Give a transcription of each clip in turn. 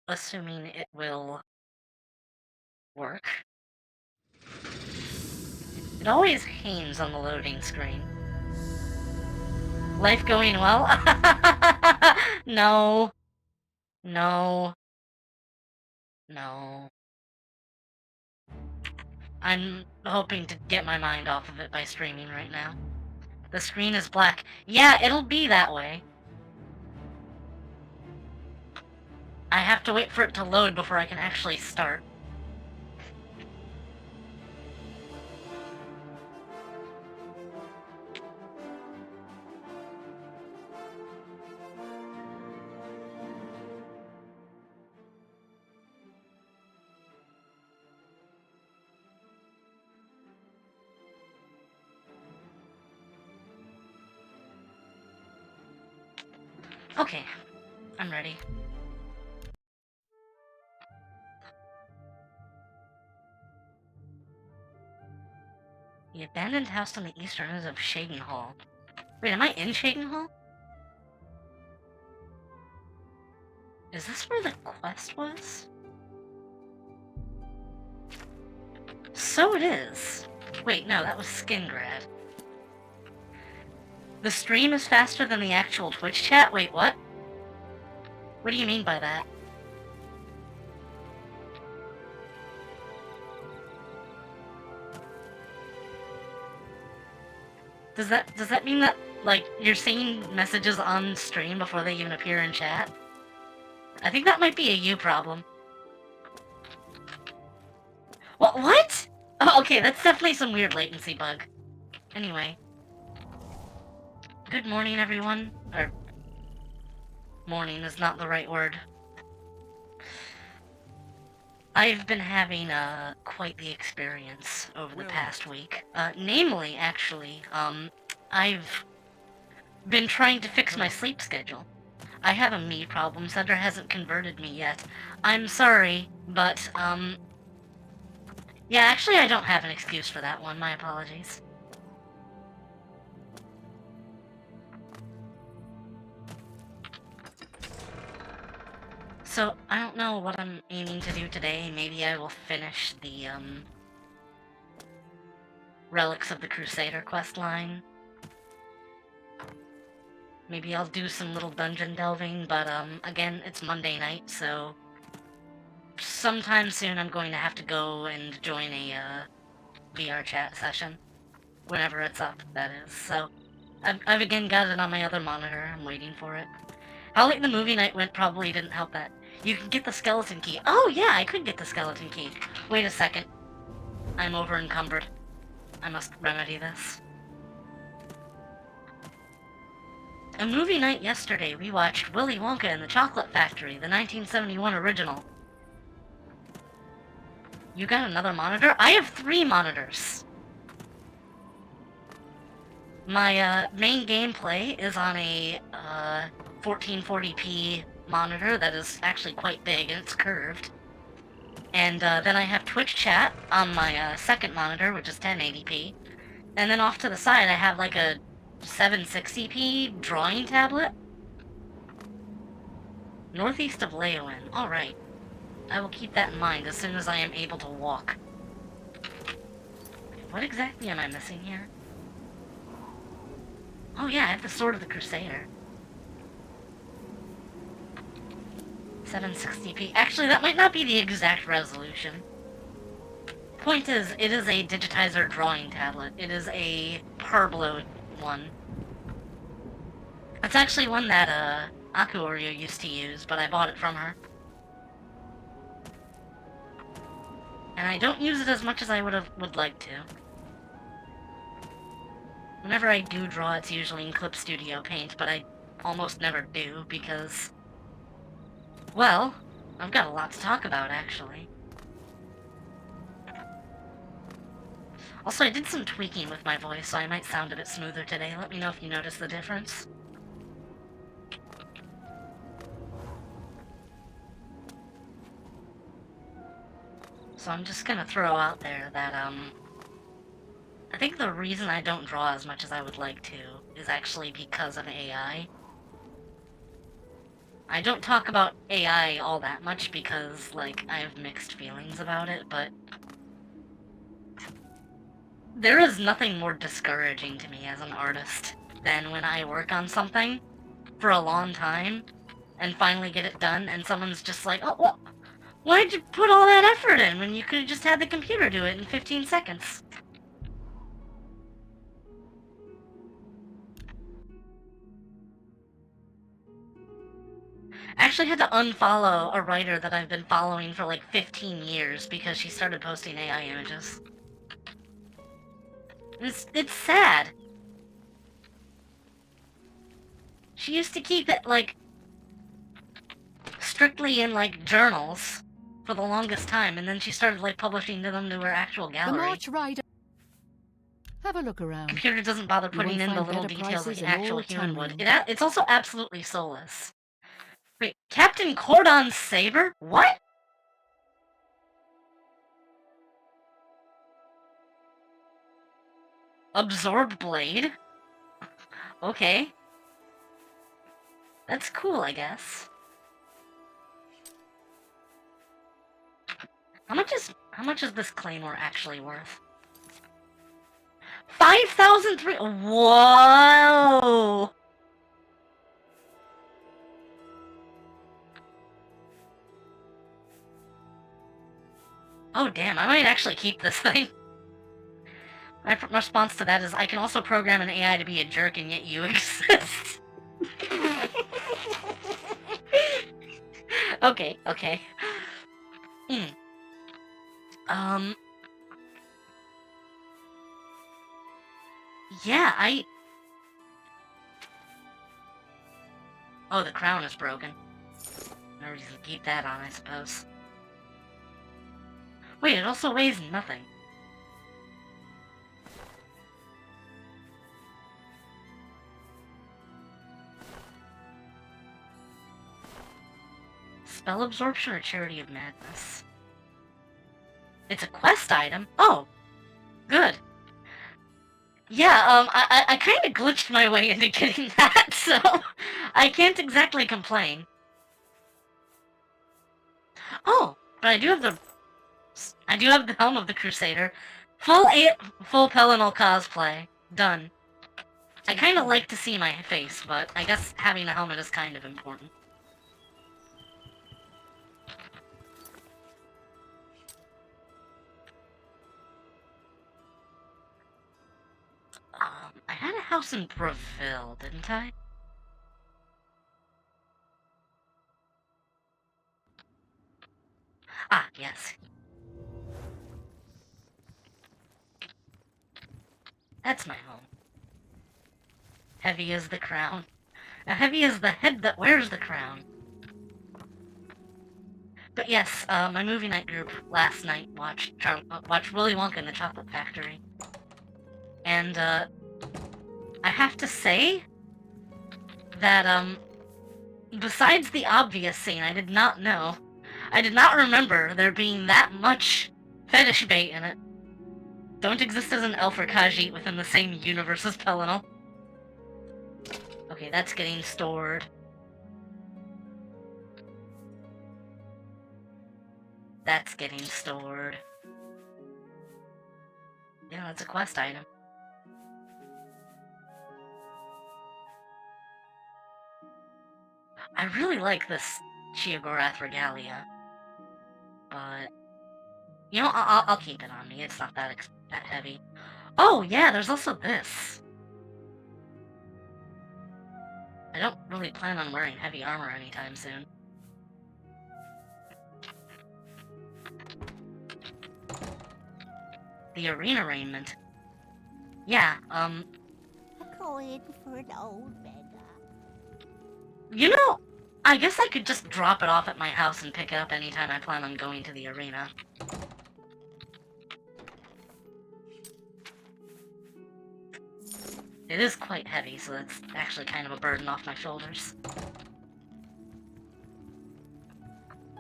assuming it will work. It always hangs on the loading screen. Life going well? No. No. No. I'm hoping to get my mind off of it by streaming right now. The screen is black. Yeah, it'll be that way. I have to wait for it to load before I can actually start. Okay, I'm ready. The abandoned house on the eastern end of Shaden Hall. Wait, am I in Shaden Hall? Is this where the quest was? So it is. Wait, no, that was Skingrad. The stream is faster than the actual Twitch chat? Wait, what? What do you mean by that? Does that mean that, like, you're seeing messages on stream before they even appear in chat? I think that might be a you problem. What? Oh, okay, that's definitely some weird latency bug. Anyway. Good morning, everyone. Or, morning is not the right word. I've been having, quite the experience over the past week. Namely, actually, I've been trying to fix my sleep schedule. I have a me problem. Sedra hasn't converted me yet. I'm sorry, but, yeah, actually I don't have an excuse for that one. My apologies. So, I don't know what I'm aiming to do today. Maybe I will finish the, Relics of the Crusader questline. Maybe I'll do some little dungeon delving, but, again, it's Monday night, so sometime soon I'm going to have to go and join a, VR chat session. Whenever it's up, that is. So, I've again got it on my other monitor. I'm waiting for it. How late the movie night went probably didn't help that. You can get the skeleton key. Oh, yeah, I could get the skeleton key. Wait a second. I'm over encumbered. I must remedy this. A movie night yesterday, we watched Willy Wonka and the Chocolate Factory, the 1971 original. You got another monitor? I have 3 monitors. My, main gameplay is on a, 1440p monitor that is actually quite big and it's curved. And, then I have Twitch chat on my, second monitor, which is 1080p. And then off to the side I have like a 760p drawing tablet. Northeast of Leowin. Alright. I will keep that in mind as soon as I am able to walk. What exactly am I missing here? Oh yeah, I have the Sword of the Crusader. 760p. Actually, that might not be the exact resolution. Point is, it is a digitizer drawing tablet. It is a Parblo one. It's actually one that, Aku Oreo used to use, but I bought it from her. And I don't use it as much as I would like to. Whenever I do draw, it's usually in Clip Studio Paint, but I almost never do, because... well, I've got a lot to talk about, actually. Also, I did some tweaking with my voice, so I might sound a bit smoother today. Let me know if you notice the difference. So I'm just gonna throw out there that, I think the reason I don't draw as much as I would like to is actually because of AI. I don't talk about AI all that much because, like, I have mixed feelings about it, but there is nothing more discouraging to me as an artist than when I work on something for a long time and finally get it done and someone's just like, oh, well, why'd you put all that effort in when you could have just had the computer do it in 15 seconds? I actually had to unfollow a writer that I've been following for like 15 years because she started posting AI images. It's sad. She used to keep it, like, strictly in, like, journals for the longest time, and then she started, like, publishing them to her actual gallery. The March Rider. Have a look around. Computer doesn't bother putting in the little details like an actual human would. It's also absolutely soulless. Wait, Captain Cordon's saber? What? Absorbed blade? Okay. That's cool, I guess. How much is this claymore actually worth? 5,003. Whoa! Oh damn, I might actually keep this thing. My response to that is, I can also program an AI to be a jerk and yet you exist. Okay. Yeah, Oh, the crown is broken. No reason to keep that on, I suppose. Wait, it also weighs nothing. Spell absorption or charity of madness? It's a quest item? Oh, good. Yeah, I kind of glitched my way into getting that, so I can't exactly complain. Oh, but I do have the Helm of the Crusader. Full Pellinal cosplay. Done. I kind of like to see my face, but I guess having a helmet is kind of important. I had a house in Breville, didn't I? Ah, yes. That's my home. Heavy as the crown. Heavy as the head that wears the crown. But yes, my movie night group last night watched Willy Wonka and the Chocolate Factory. And, I have to say that, besides the obvious scene, I did not remember there being that much fetish bait in it. Don't exist as an elf or Khajiit within the same universe as Pellinal. Okay, that's getting stored. That's getting stored. Yeah, that's a quest item. I really like this Sheogorath regalia. But, you know, I'll keep it on me. It's not that heavy. Oh, yeah, there's also this. I don't really plan on wearing heavy armor anytime soon. The arena raiment. Yeah, Going for an old beggar. You know, I guess I could just drop it off at my house and pick it up anytime I plan on going to the arena. It is quite heavy, so that's actually kind of a burden off my shoulders.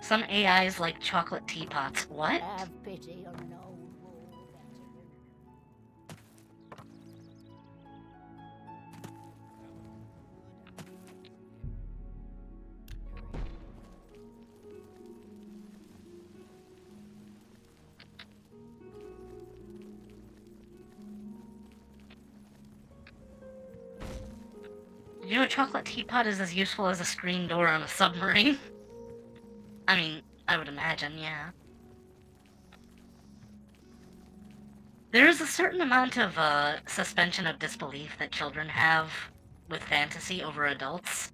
Some AIs like chocolate teapots. What? Have pity on an old war veteran. You know, a chocolate teapot is as useful as a screen door on a submarine. I mean, I would imagine, yeah. There is a certain amount of suspension of disbelief that children have with fantasy over adults.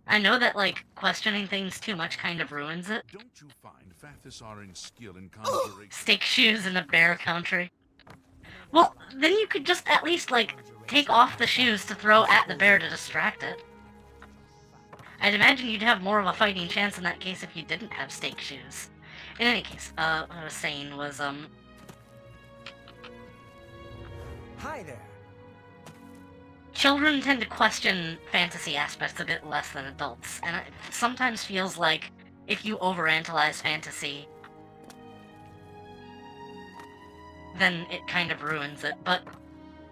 I know that, like, questioning things too much kind of ruins it. Don't you find Fathisarin's skill in conjuration... Stake shoes in the bear country. Well, then you could just at least, like, take off the shoes to throw at the bear to distract it. I'd imagine you'd have more of a fighting chance in that case if you didn't have stake shoes. In any case, what I was saying was, Hi there. children tend to question fantasy aspects a bit less than adults, and it sometimes feels like if you overanalyze fantasy, then it kind of ruins it. But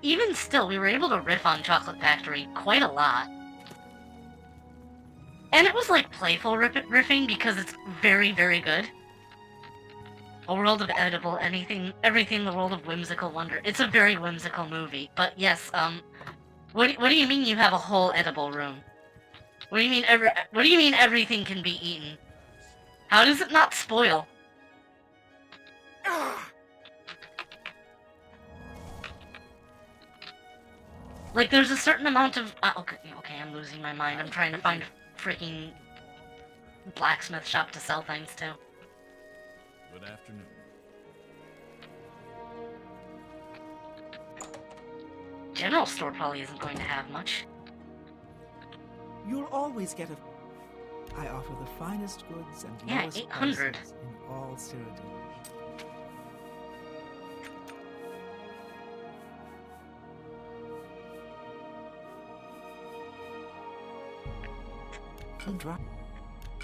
even still, we were able to riff on Chocolate Factory quite a lot. And it was like playful riffing because it's very, very good. A world of edible, everything the world of whimsical wonder. It's a very whimsical movie, but yes, what do you mean you have a whole edible room? What do you mean everything can be eaten? How does it not spoil? Like, there's a certain amount of... okay, I'm losing my mind. I'm trying to find a freaking blacksmith shop to sell things to. Good afternoon. General store probably isn't going to have much. You'll always get a... I offer the finest goods and Yeah, lowest 800. prices in all Cyrodiil.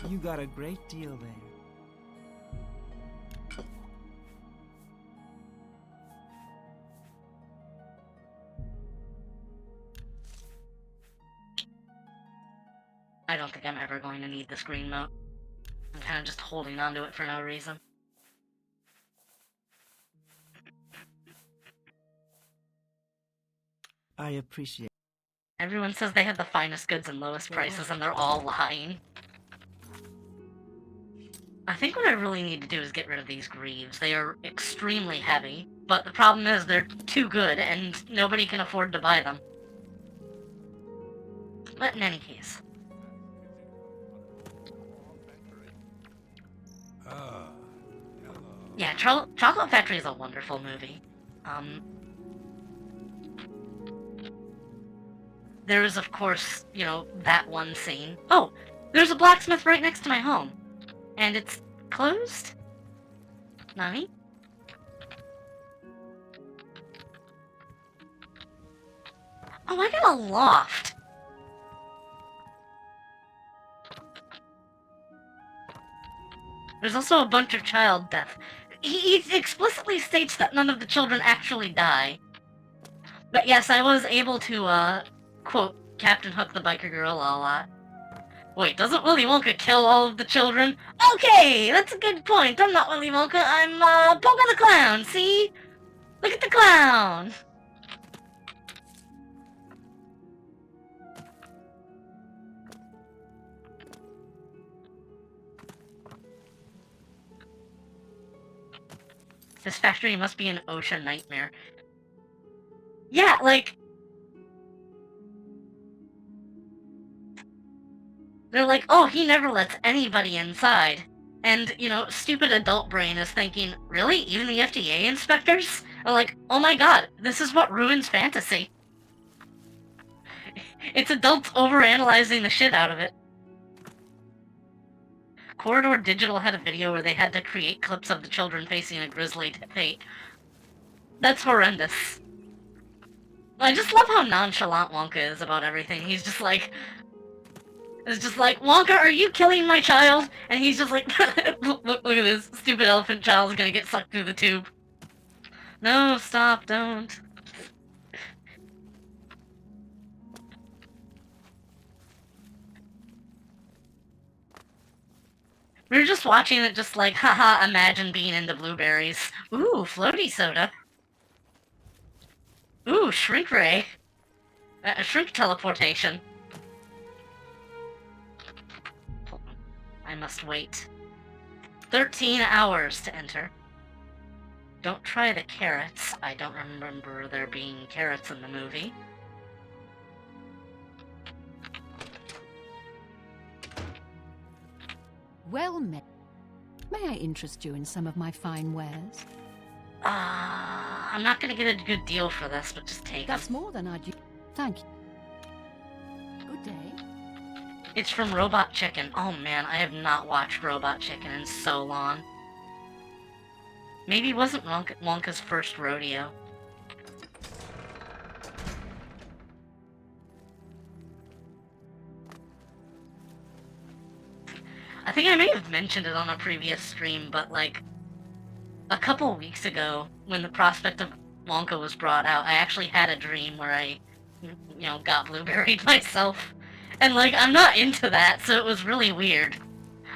You got a great deal there. I don't think I'm ever going to need this green moat. I'm kind of just holding on to it for no reason. I appreciate. Everyone says they have the finest goods and lowest prices, and they're all lying. I think what I really need to do is get rid of these greaves. They are extremely heavy, but the problem is they're too good, and nobody can afford to buy them. But in any case. Yeah, Chocolate Factory is a wonderful movie. There is, of course, you know, that one scene. Oh, there's a blacksmith right next to my home. And it's closed? Nani? Oh, I got a loft. There's also a bunch of child death. He explicitly states that none of the children actually die. But yes, I was able to, quote Captain Hook the Biker Gorilla a lot. Wait, doesn't Willy Wonka kill all of the children? Okay, that's a good point. I'm not Willy Wonka, I'm, Pogo the Clown, see? Look at the clown! This factory must be an ocean nightmare. Yeah, like... They're like, oh, he never lets anybody inside. And, you know, stupid adult brain is thinking, really? Even the FDA inspectors? Are like, oh my god, this is what ruins fantasy. It's adults overanalyzing the shit out of it. Corridor Digital had a video where they had to create clips of the children facing a grisly fate. That's horrendous. I just love how nonchalant Wonka is about everything. He's just like... It's just like, Wonka, are you killing my child? And he's just like, look at this stupid elephant child's gonna get sucked through the tube. No, stop, don't. We were just watching it just like, haha, imagine being into blueberries. Ooh, floaty soda. Ooh, shrink ray. Shrink teleportation. I must wait 13 hours to enter. Don't try the carrots. I don't remember there being carrots in the movie. Well met. May I interest you in some of my fine wares? I'm not gonna get a good deal for this, but just take That's them. more than I'd... Thank you. Good day. It's from Robot Chicken. Oh man, I have not watched Robot Chicken in so long. Maybe it wasn't Wonka's first rodeo. I think I may have mentioned it on a previous stream, but like, a couple weeks ago, when the prospect of Wonka was brought out, I actually had a dream where I, got blueberried myself. And like, I'm not into that, so it was really weird.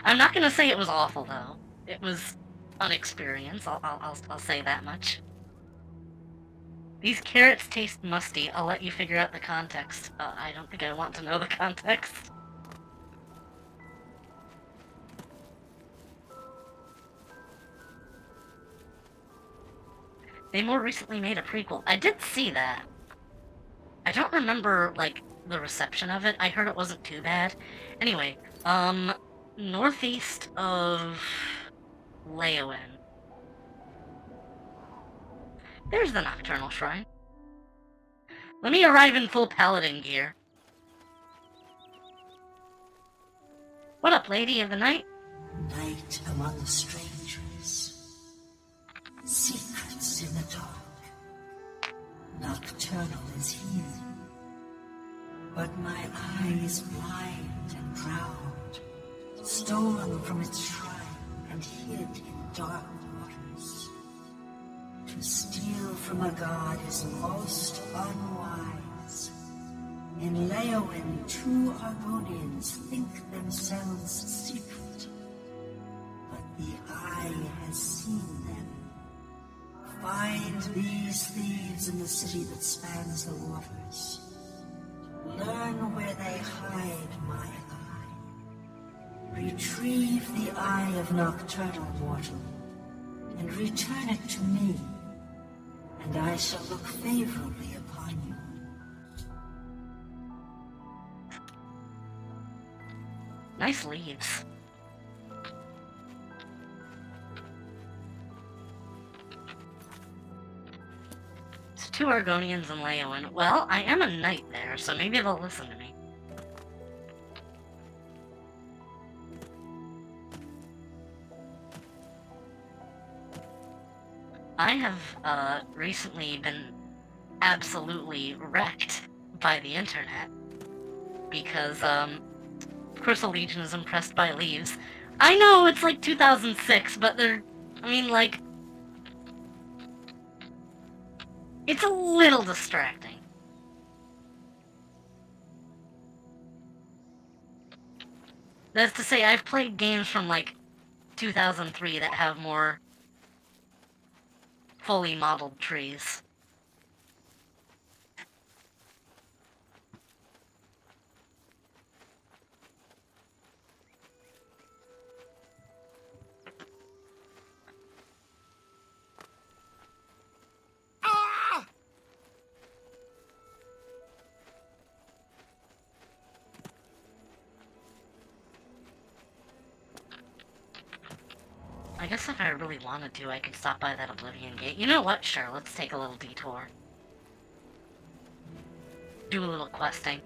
I'm not gonna say it was awful, though. It was an experience, I'll say that much. These carrots taste musty. I'll let you figure out the context. I don't think I want to know the context. They more recently made a prequel. I did see that. I don't remember, like, the reception of it. I heard it wasn't too bad. Anyway, northeast of Leowen. There's the Nocturnal Shrine. Let me arrive in full paladin gear. What up, lady of the night? Night among strangers. Secrets in the dark. Nocturnal is here. But my eye is blind and proud. Stolen from its shrine and hid in dark waters. To steal from a god is most unwise. In Leowen, two Argonians think themselves secret, but the eye has seen them. Find these thieves in the city that spans the waters. Learn where they hide my eye. Retrieve the eye of nocturnal mortal, and return it to me, and I shall look favorably upon you. Nice leaves. So 2 Argonians and Leowen. Well, I am a knight there, so maybe they'll listen to me. I have, recently been absolutely wrecked by the internet. Because, Crystal Legion is impressed by leaves. I know it's like 2006, but it's a little distracting. That's to say, I've played games from like 2003 that have more fully modeled trees. I guess if I really wanted to, I could stop by that Oblivion gate. You know what? Sure, let's take a little detour. Do a little questing.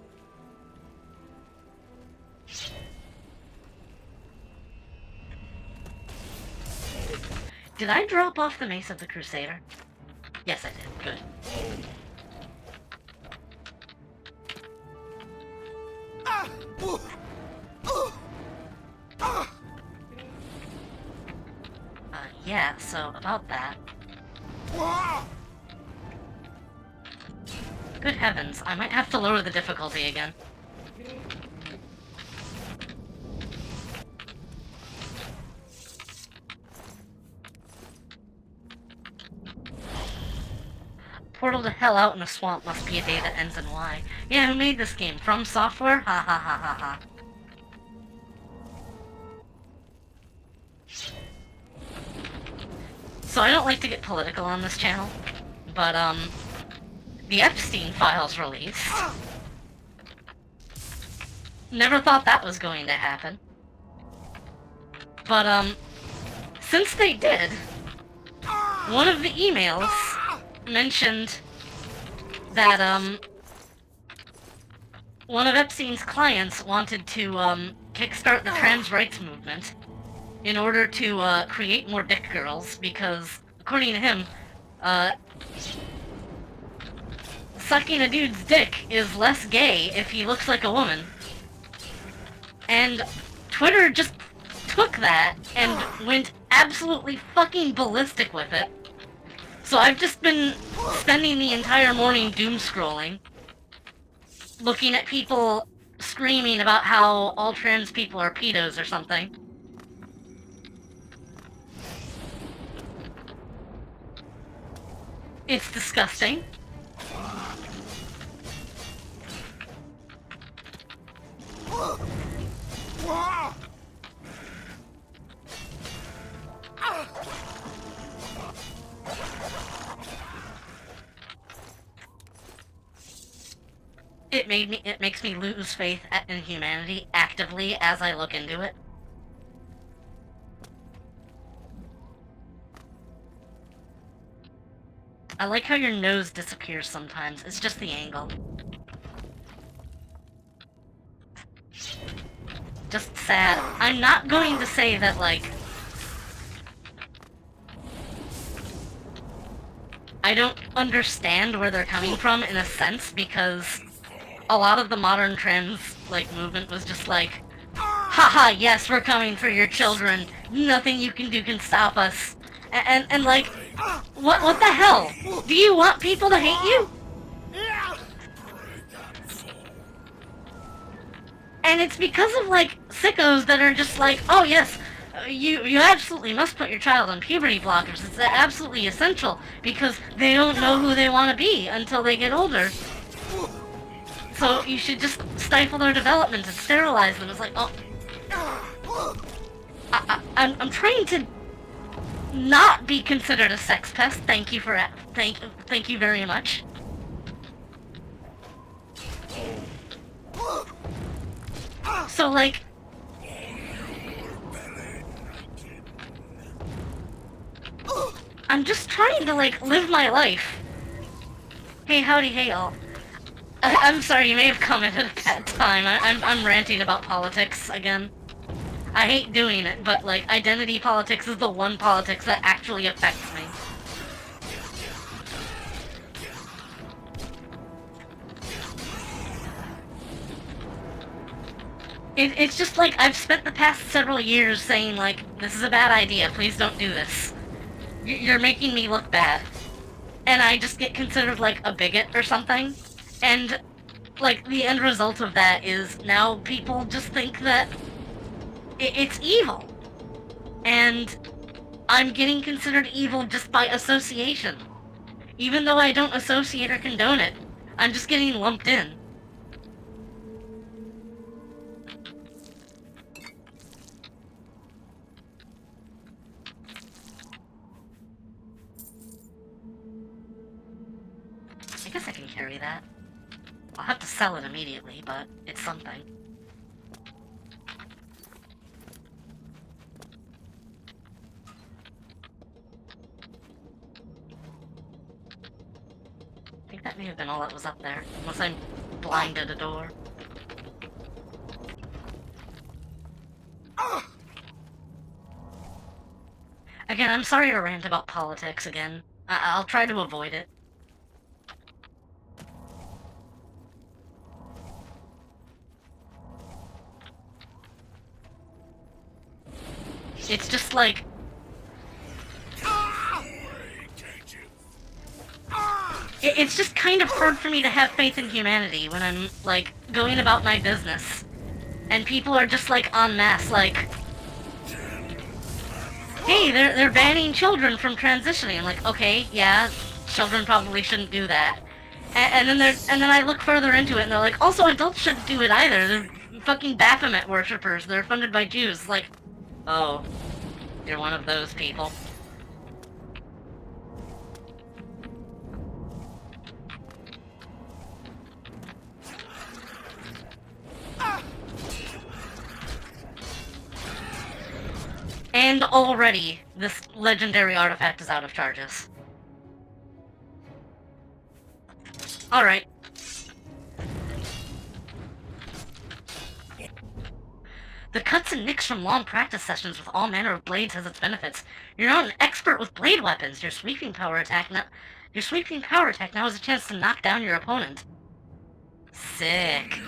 Did I drop off the Mace of the Crusader? Yes, I did. Good. Yeah, so about that. Good heavens, I might have to lower the difficulty again. Portal to hell out in a swamp must be a day that ends in Y. Yeah, who made this game? From Software? Ha ha ha ha ha. So I don't like to get political on this channel, but, the Epstein files released. Never thought that was going to happen. But, since they did, one of the emails mentioned that, one of Epstein's clients wanted to, kickstart the trans rights movement in order to, create more dick girls, because, according to him, sucking a dude's dick is less gay if he looks like a woman. And Twitter just took that and went absolutely fucking ballistic with it. So I've just been spending the entire morning doom scrolling, looking at people screaming about how all trans people are pedos or something. It's disgusting. It makes me lose faith in humanity actively as I look into it. I like how your nose disappears sometimes. It's just the angle. Just sad. I'm not going to say that, like, I don't understand where they're coming from in a sense, because a lot of the modern trans, like, movement was just like, haha, yes, we're coming for your children. Nothing you can do can stop us. And like, what the hell? Do you want people to hate you? And it's because of, like, sickos that are just like, oh yes, you absolutely must put your child on puberty blockers. It's absolutely essential, because they don't know who they want to be until they get older. So you should just stifle their development and sterilize them. It's like, oh, I'm trying to not be considered a sex pest. Thank you for thank you very much. So, like, I'm just trying to, like, live my life. Hey, howdy, hey, all. I'm sorry, you may have commented at that time. I'm ranting about politics again. I hate doing it, but, like, identity politics is the one politics that actually affects me. It's just like, I've spent the past several years saying, like, this is a bad idea, please don't do this. You're making me look bad. And I just get considered, like, a bigot or something. And, like, the end result of that is now people just think that it's evil. And I'm getting considered evil just by association. Even though I don't associate or condone it, I'm just getting lumped in. I guess I can carry that. I'll have to sell it immediately, but it's something. I think that may have been all that was up there, unless I blinded a door. Again, I'm sorry to rant about politics again. I'll try to avoid it. It's just like... It's just kind of hard for me to have faith in humanity when I'm, like, going about my business. And people are just, like, en masse, like... Hey, they're banning children from transitioning. I'm like, okay, yeah, children probably shouldn't do that. And then I look further into it and they're like, also adults shouldn't do it either. They're fucking Baphomet worshippers. They're funded by Jews. Like, oh, you're one of those people. And already, this legendary artifact is out of charges. Alright. The cuts and nicks from long practice sessions with all manner of blades has its benefits. You're not an expert with blade weapons. Your sweeping power attack now has a chance to knock down your opponent. Sick.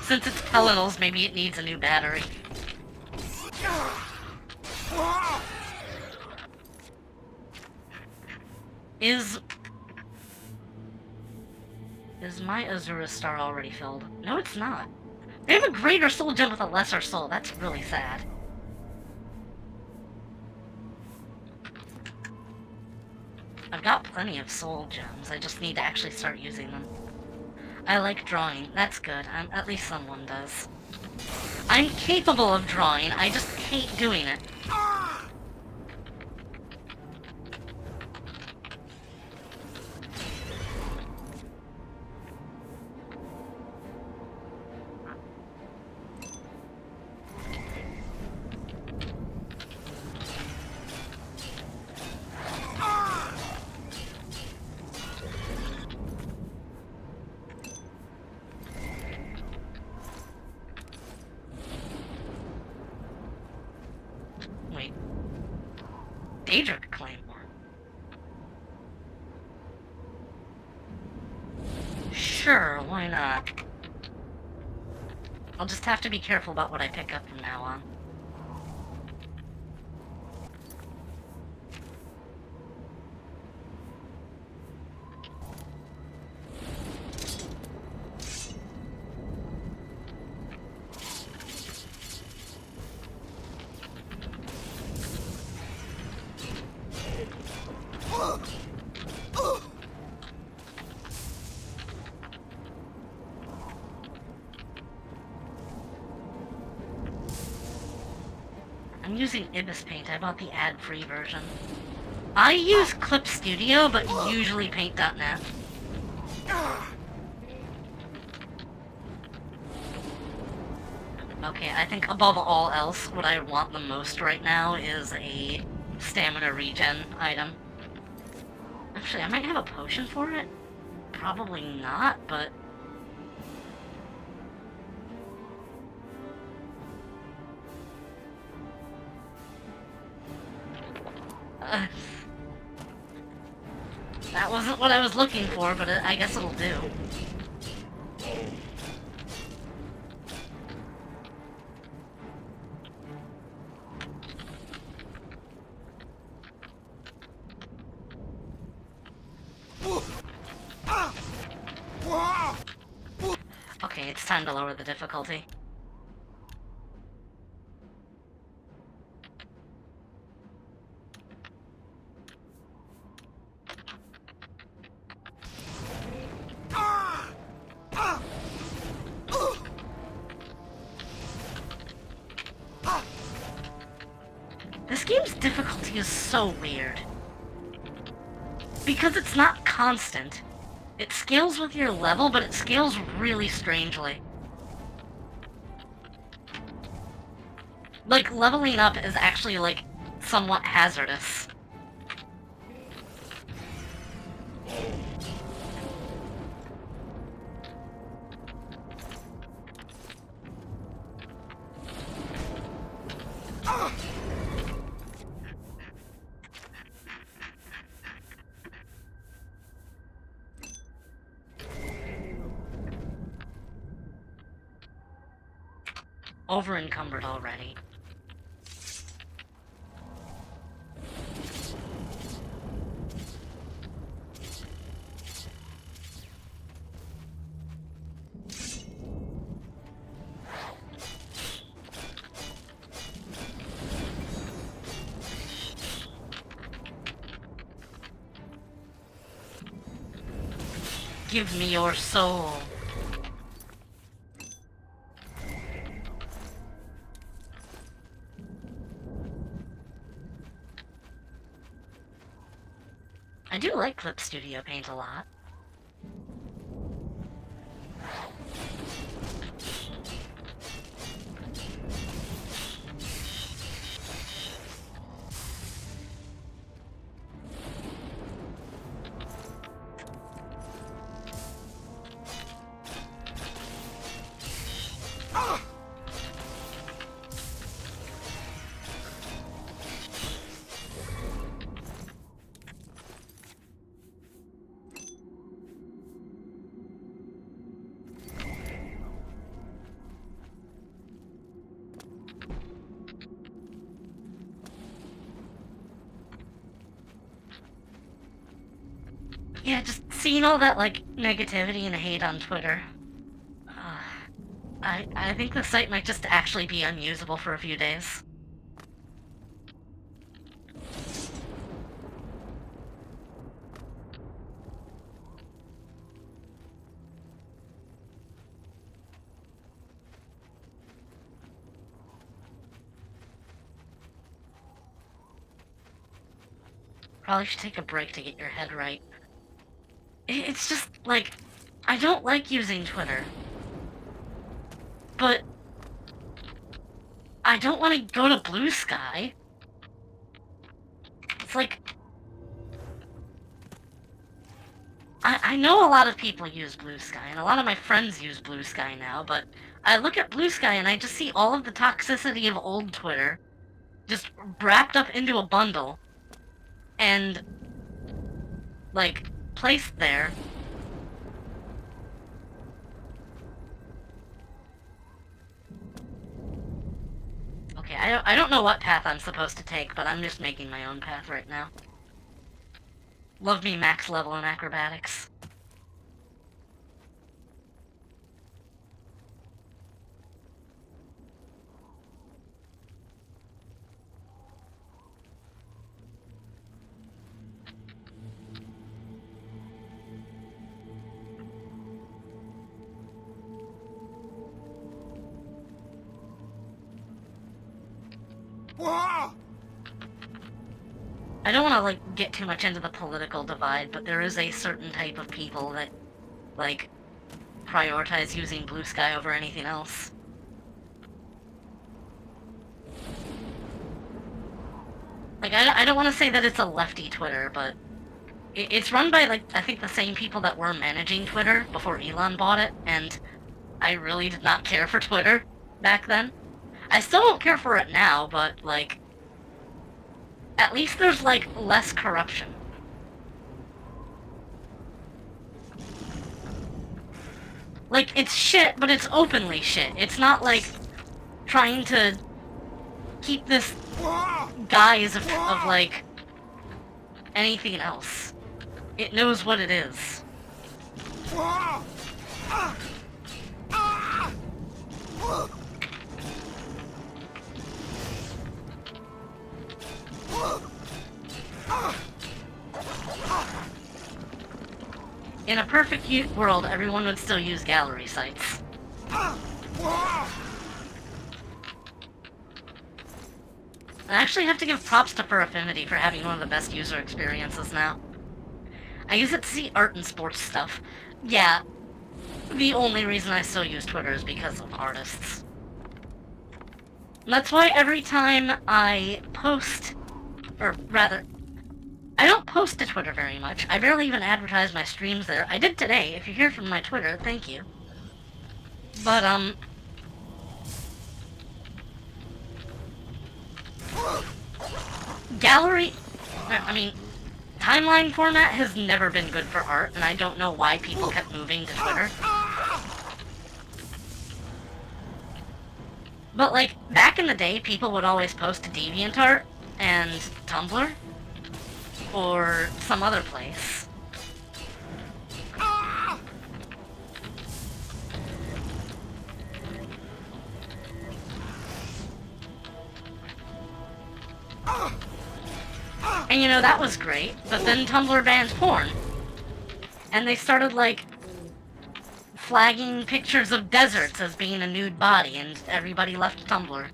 Since it's Pelinals, maybe it needs a new battery. Is my Azura Star already filled? No, it's not. I have a greater soul gem with a lesser soul. That's really sad. I've got plenty of soul gems. I just need to actually start using them. I like drawing. That's good. At least someone does. I'm capable of drawing. I just hate doing it. Wait. Daedra could claim more. Sure, why not? I'll just have to be careful about what I pick up from now on. I'm using Ibis Paint. I bought the ad-free version. I use Clip Studio, but usually Paint.net. Okay, I think above all else, what I want the most right now is a stamina regen item. Actually, I might have a potion for it. Probably not, but... that wasn't what I was looking for, but I guess it'll do. Okay, it's time to lower the difficulty. This game's difficulty is so weird. Because it's not constant. It scales with your level, but it scales really strangely. Like, leveling up is actually, like, somewhat hazardous. Over-encumbered already. Give me your soul. I do like Clip Studio Paint a lot. Yeah, just seeing all that, like, negativity and hate on Twitter. I think the site might just actually be unusable for a few days. Probably should take a break to get your head right. It's just, like, I don't like using Twitter. But I don't want to go to Blue Sky. It's like... I know a lot of people use Blue Sky, and a lot of my friends use Blue Sky now, but I look at Blue Sky and I just see all of the toxicity of old Twitter just wrapped up into a bundle and, like, placed there. Okay, I don't know what path I'm supposed to take, but I'm just making my own path right now. Love me max level in acrobatics. I don't want to, like, get too much into the political divide, but there is a certain type of people that, like, prioritize using Blue Sky over anything else. Like, I don't want to say that it's a lefty Twitter, but it's run by, like, I think the same people that were managing Twitter before Elon bought it, and I really did not care for Twitter back then. I still don't care for it now, but, like, at least there's, like, less corruption. Like, it's shit, but it's openly shit. It's not, like, trying to keep this guise of like, anything else. It knows what it is. In a perfect world, everyone would still use gallery sites. I actually have to give props to Fur Affinity for having one of the best user experiences now. I use it to see art and sports stuff. Yeah, the only reason I still use Twitter is because of artists. And that's why every time I post, or rather, I don't post to Twitter very much. I barely even advertise my streams there. I did today. If you hear from my Twitter, thank you. But, gallery... I mean, timeline format has never been good for art, and I don't know why people kept moving to Twitter. But, like, back in the day, people would always post to DeviantArt and Tumblr, or some other place. And you know, that was great, but then Tumblr banned porn. And they started, like, flagging pictures of deserts as being a nude body, and everybody left Tumblr.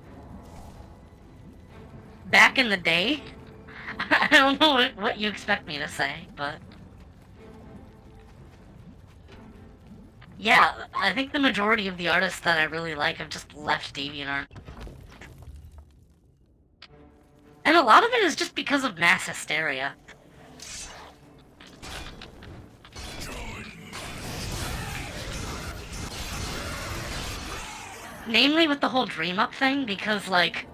Back in the day? I don't know what you expect me to say, but... yeah, I think the majority of the artists that I really like have just left DeviantArt. And a lot of it is just because of mass hysteria. Namely with the whole Dream Up thing, because, like...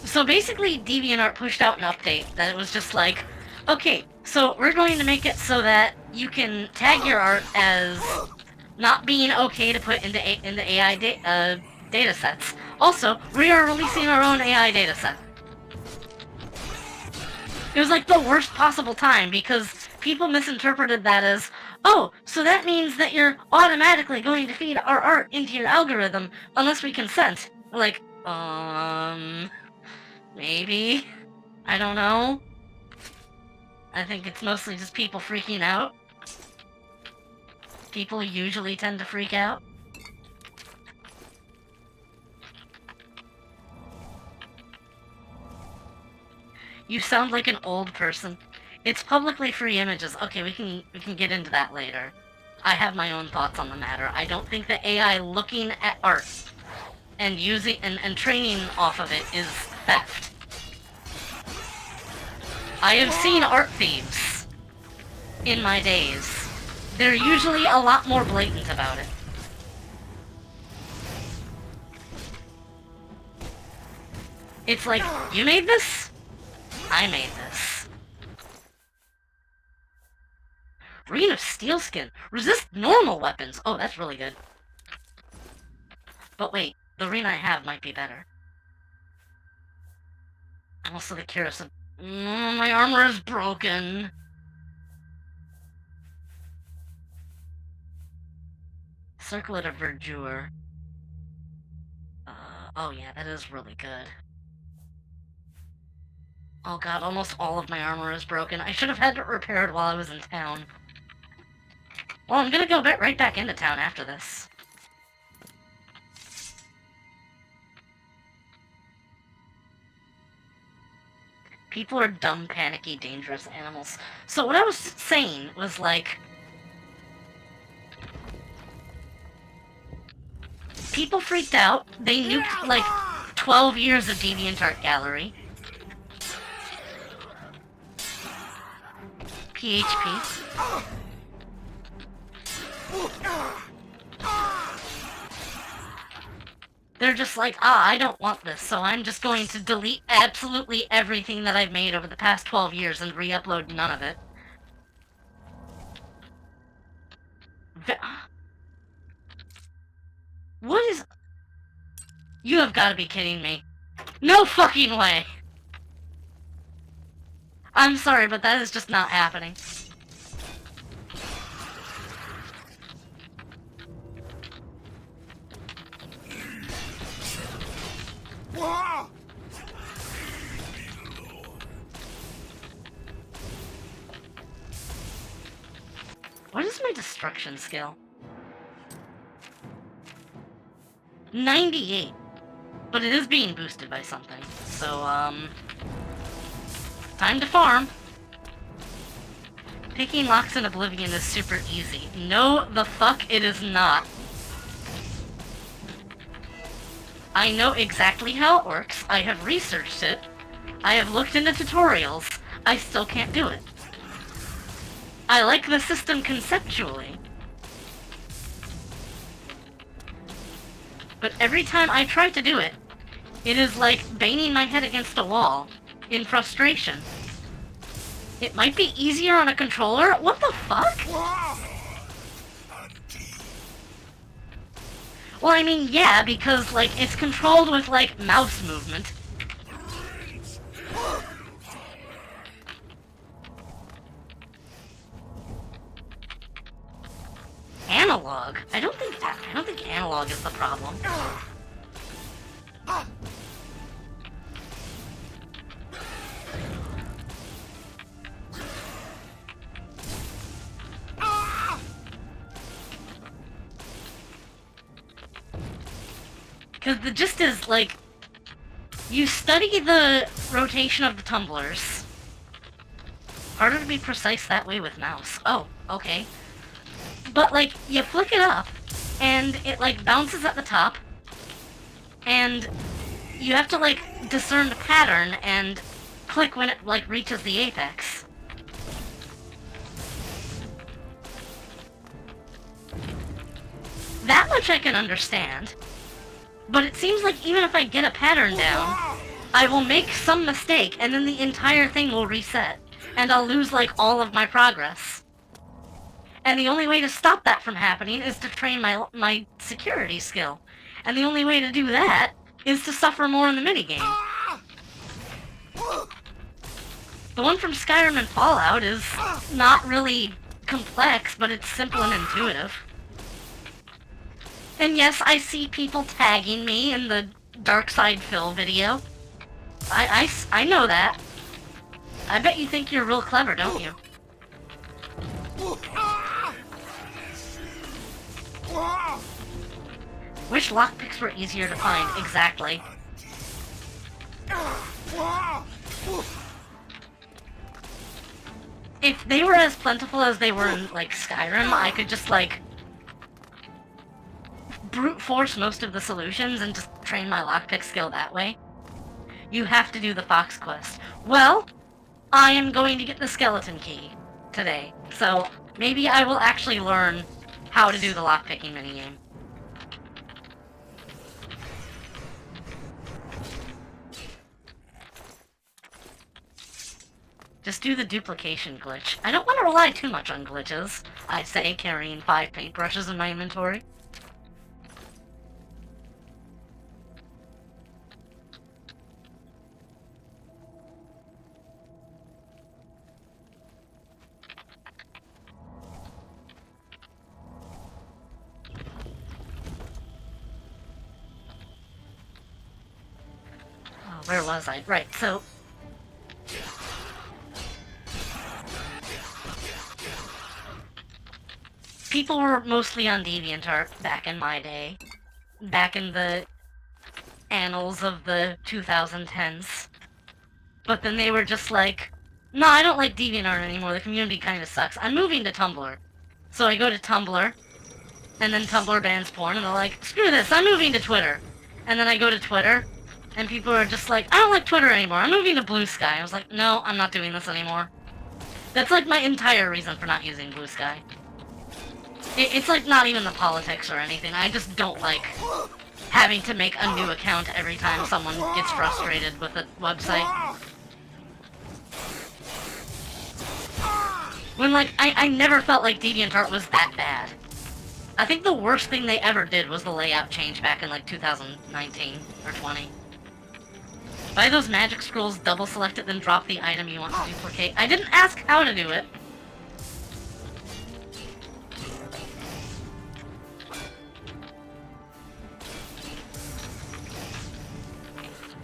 so basically, DeviantArt pushed out an update that it was just like, okay, so we're going to make it so that you can tag your art as not being okay to put into AI data sets. Also, we are releasing our own AI data set. It was like the worst possible time, because people misinterpreted that as, oh, so that means that you're automatically going to feed our art into your algorithm unless we consent. Like, maybe? I don't know. I think it's mostly just people freaking out. People usually tend to freak out. You sound like an old person. It's publicly free images. Okay, we can get into that later. I have my own thoughts on the matter. I don't think that AI looking at art and using and training off of it is theft. I have seen art thieves in my days. They're usually a lot more blatant about it. It's like, you made this? I made this. Ring of Steelskin. Resist normal weapons. Oh, that's really good. But wait, the ring I have might be better. Also the Curious of... my armor is broken. Circlet of Verdure. Oh yeah, that is really good. Oh god, almost all of my armor is broken. I should have had it repaired while I was in town. Well, I'm gonna go right back into town after this. People are dumb, panicky, dangerous animals. So what I was saying was, like... people freaked out. They nuked, like, 12 years of DeviantArt Gallery. PHP. They're just like, I don't want this, so I'm just going to delete absolutely everything that I've made over the past 12 years and re-upload none of it. What is... You have got to be kidding me. No fucking way! I'm sorry, but that is just not happening. What is my destruction skill? 98. But it is being boosted by something. So, time to farm. Picking locks in Oblivion is super easy. No, the fuck it is not. I know exactly how it works. I have researched it. I have looked into tutorials. I still can't do it. I like the system conceptually. But every time I try to do it, it is like banging my head against a wall in frustration. It might be easier on a controller? What the fuck? Well, I mean, yeah, because, like, it's controlled with, like, mouse movement. Analog? I don't think analog is the problem. Because the gist is, like, you study the rotation of the tumblers. Harder to be precise that way with mouse. Oh, okay. But, like, you flick it up, and it, like, bounces at the top, and you have to, like, discern the pattern and click when it, like, reaches the apex. That much I can understand. But it seems like even if I get a pattern down, I will make some mistake, and then the entire thing will reset, and I'll lose, like, all of my progress. And the only way to stop that from happening is to train my security skill. And the only way to do that is to suffer more in the minigame. The one from Skyrim and Fallout is not really complex, but it's simple and intuitive. And yes, I see people tagging me in the Dark Side Phil video. I know that. I bet you think you're real clever, don't you? Wish lockpicks were easier to find, exactly. If they were as plentiful as they were in, like, Skyrim, I could just, like, brute force most of the solutions and just train my lockpick skill that way. You have to do the Fox quest. Well, I am going to get the skeleton key today, so maybe I will actually learn how to do the lockpicking minigame. Just do the duplication glitch. I don't want to rely too much on glitches, I say, carrying 5 paintbrushes in my inventory. Oh, where was I? Right, so people were mostly on DeviantArt back in my day. Back in the annals of the 2010s. But then they were just like, no, I don't like DeviantArt anymore, the community kinda sucks. I'm moving to Tumblr. So I go to Tumblr, and then Tumblr bans porn, and they're like, screw this, I'm moving to Twitter. And then I go to Twitter, and people are just like, I don't like Twitter anymore, I'm moving to Blue Sky. I was like, no, I'm not doing this anymore. That's like my entire reason for not using Blue Sky. It's like not even the politics or anything. I just don't like having to make a new account every time someone gets frustrated with a website. When, like, I never felt like DeviantArt was that bad. I think the worst thing they ever did was the layout change back in, like, 2019 or 20. Buy those magic scrolls, double select it, then drop the item you want to duplicate. I didn't ask how to do it.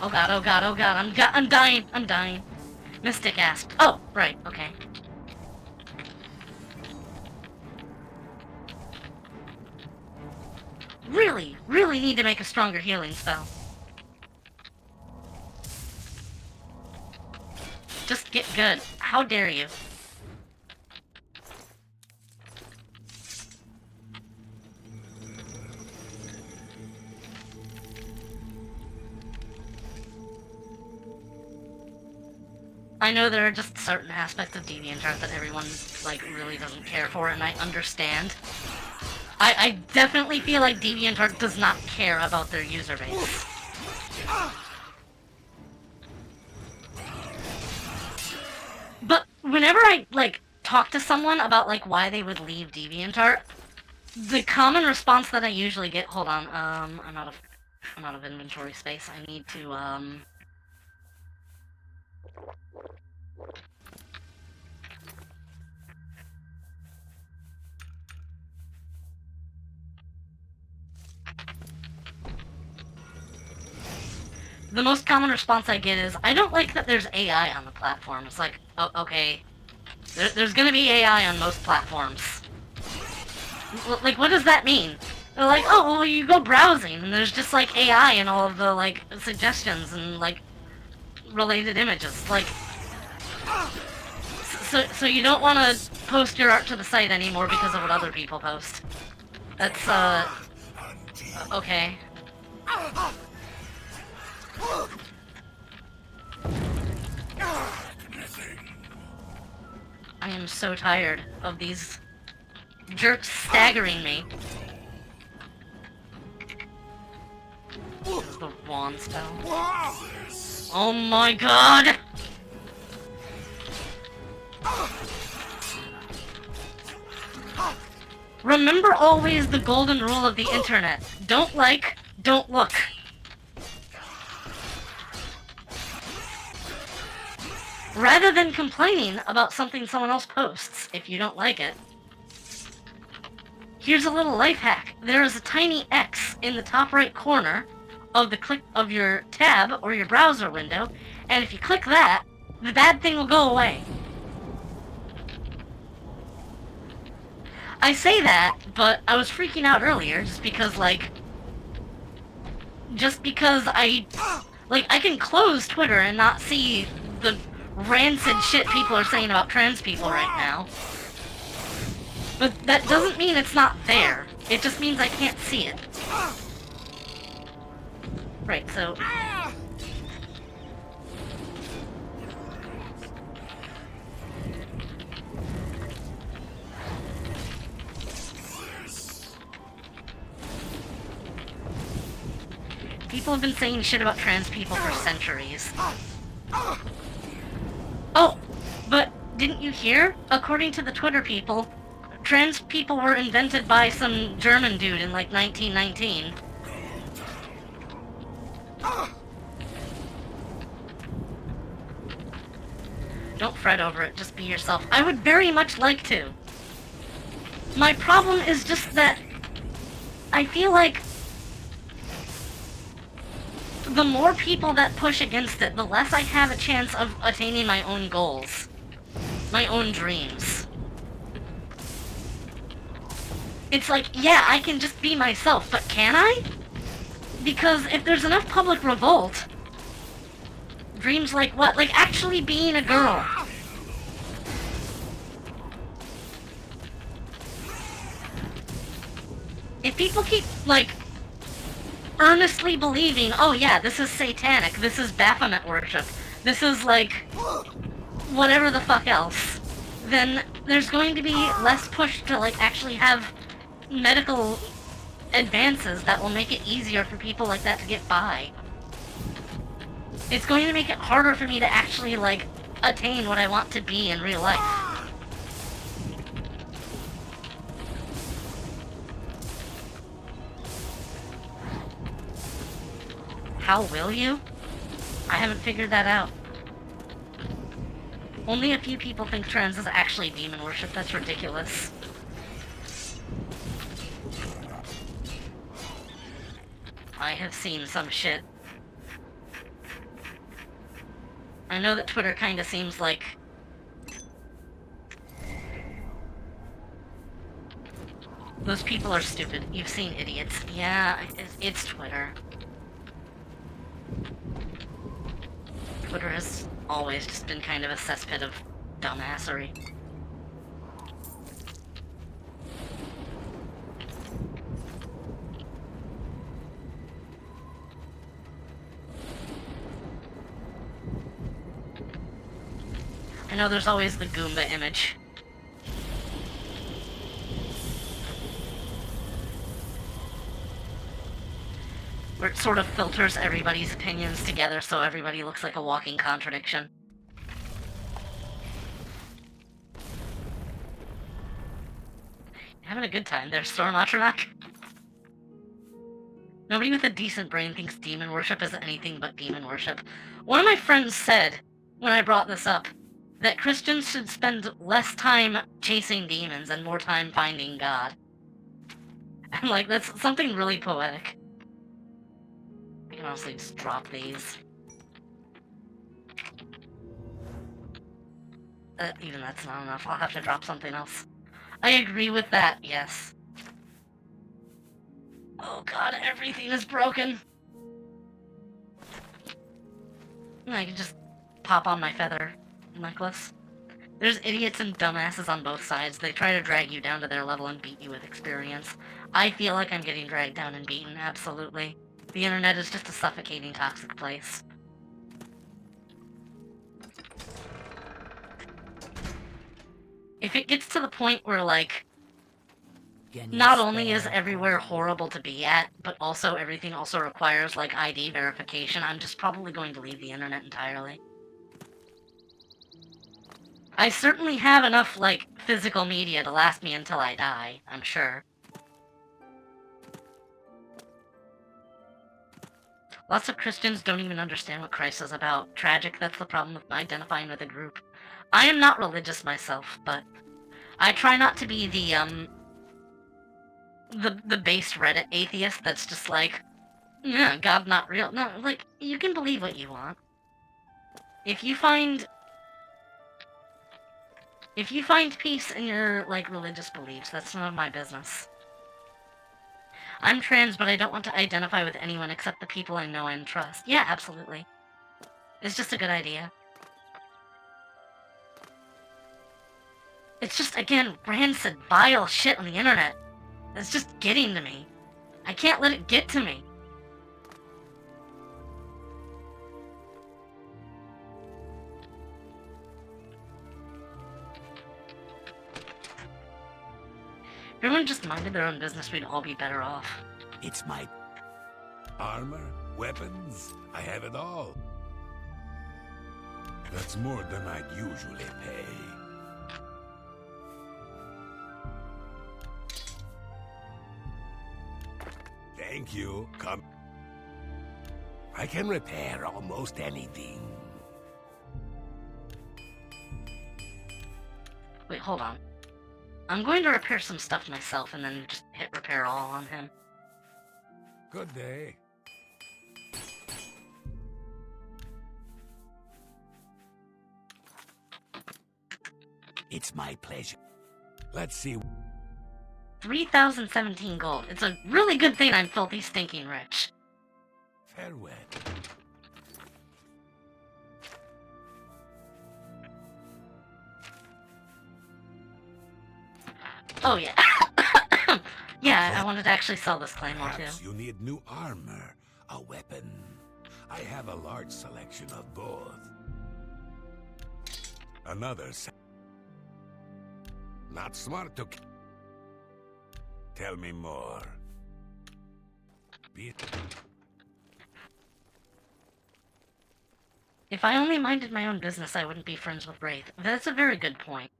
Oh god, oh god, oh god, I'm dying, I'm dying. Mystic Asp. Oh, right, okay. Really need to make a stronger healing spell. Just get good. How dare you? I know there are just certain aspects of DeviantArt that everyone, like, really doesn't care for, and I understand. I definitely feel like DeviantArt does not care about their user base. But whenever I, like, talk to someone about, like, why they would leave DeviantArt, the common response that I usually get... Hold on, I'm out of inventory space. I need to, The most common response I get is, I don't like that there's AI on the platform. It's like, oh, okay. There's gonna be AI on most platforms. Like, what does that mean? They're like, oh, well, you go browsing, and there's just, like, AI in all of the, like, suggestions and, like, related images. Like, so you don't want to post your art to the site anymore because of what other people post. That's, okay. I am so tired of these jerks staggering me. This is the wand spell. Oh my god! Remember always the golden rule of the internet. Don't like, don't look. rather than complaining about something someone else posts if you don't like it. Here's a little life hack. There is a tiny X in the top right corner of your tab or your browser window, and if you click that, the bad thing will go away. I say that, but I was freaking out earlier just because I can close Twitter and not see the rancid shit people are saying about trans people right now. But that doesn't mean it's not there. It just means I can't see it. Right, so... People have been saying shit about trans people for centuries. Oh, but didn't you hear? According to the Twitter people, trans people were invented by some German dude in like 1919. Don't fret over it, just be yourself. I would very much like to. My problem is just that I feel like the more people that push against it, the less I have a chance of attaining my own goals. My own dreams. It's like, yeah, I can just be myself, but can I? Because if there's enough public revolt, dreams like what? Like actually being a girl. If people keep, like, earnestly believing, oh yeah, this is satanic, this is Baphomet worship, this is like, whatever the fuck else, then there's going to be less push to like actually have medical advances that will make it easier for people like that to get by. It's going to make it harder for me to actually like attain what I want to be in real life. How will you? I haven't figured that out. Only a few people think trans is actually demon worship. That's ridiculous. I have seen some shit. I know that Twitter kinda seems like... Those people are stupid. You've seen idiots. Yeah, it's Twitter. Twitter has always just been kind of a cesspit of dumbassery. I know there's always the Goomba image. Where it sort of filters everybody's opinions together so everybody looks like a walking contradiction. Having a good time there, Storm Atronach? Nobody with a decent brain thinks demon worship is anything but demon worship. One of my friends said, when I brought this up, that Christians should spend less time chasing demons and more time finding God. I'm like, that's something really poetic. I can honestly just drop these. Even that's not enough. I'll have to drop something else. I agree with that, yes. Oh god, everything is broken. I can just pop on my feather necklace. There's idiots and dumbasses on both sides. They try to drag you down to their level and beat you with experience. I feel like I'm getting dragged down and beaten, absolutely. The internet is just a suffocating, toxic place. If it gets to the point where, like, not only is everywhere horrible to be at, but also everything also requires, like, ID verification, I'm just probably going to leave the internet entirely. I certainly have enough, like, physical media to last me until I die, I'm sure. Lots of Christians don't even understand what Christ is about. Tragic, that's the problem with identifying with a group. I am not religious myself, but I try not to be the base Reddit atheist that's just like, yeah, God not real. No, like, you can believe what you want. If you find peace in your, like, religious beliefs, that's none of my business. I'm trans, but I don't want to identify with anyone except the people I know and trust. Yeah, absolutely. It's just a good idea. It's just, again, rancid, vile shit on the internet. It's just getting to me. I can't let it get to me. If everyone just minded their own business, we'd all be better off. It's my armor, weapons, I have it all. That's more than I'd usually pay. Thank you. Come. I can repair almost anything. Wait, hold on. I'm going to repair some stuff myself and then just hit repair all on him. Good day. It's my pleasure. Let's see. 3,017 gold. It's a really good thing I'm filthy stinking rich. Farewell. Oh, yeah. Yeah, I wanted to actually sell this claymore, too. Perhaps you need new armor, a weapon. I have a large selection of both. Another not smart to tell me more. If I only minded my own business, I wouldn't be friends with Wraith. That's a very good point.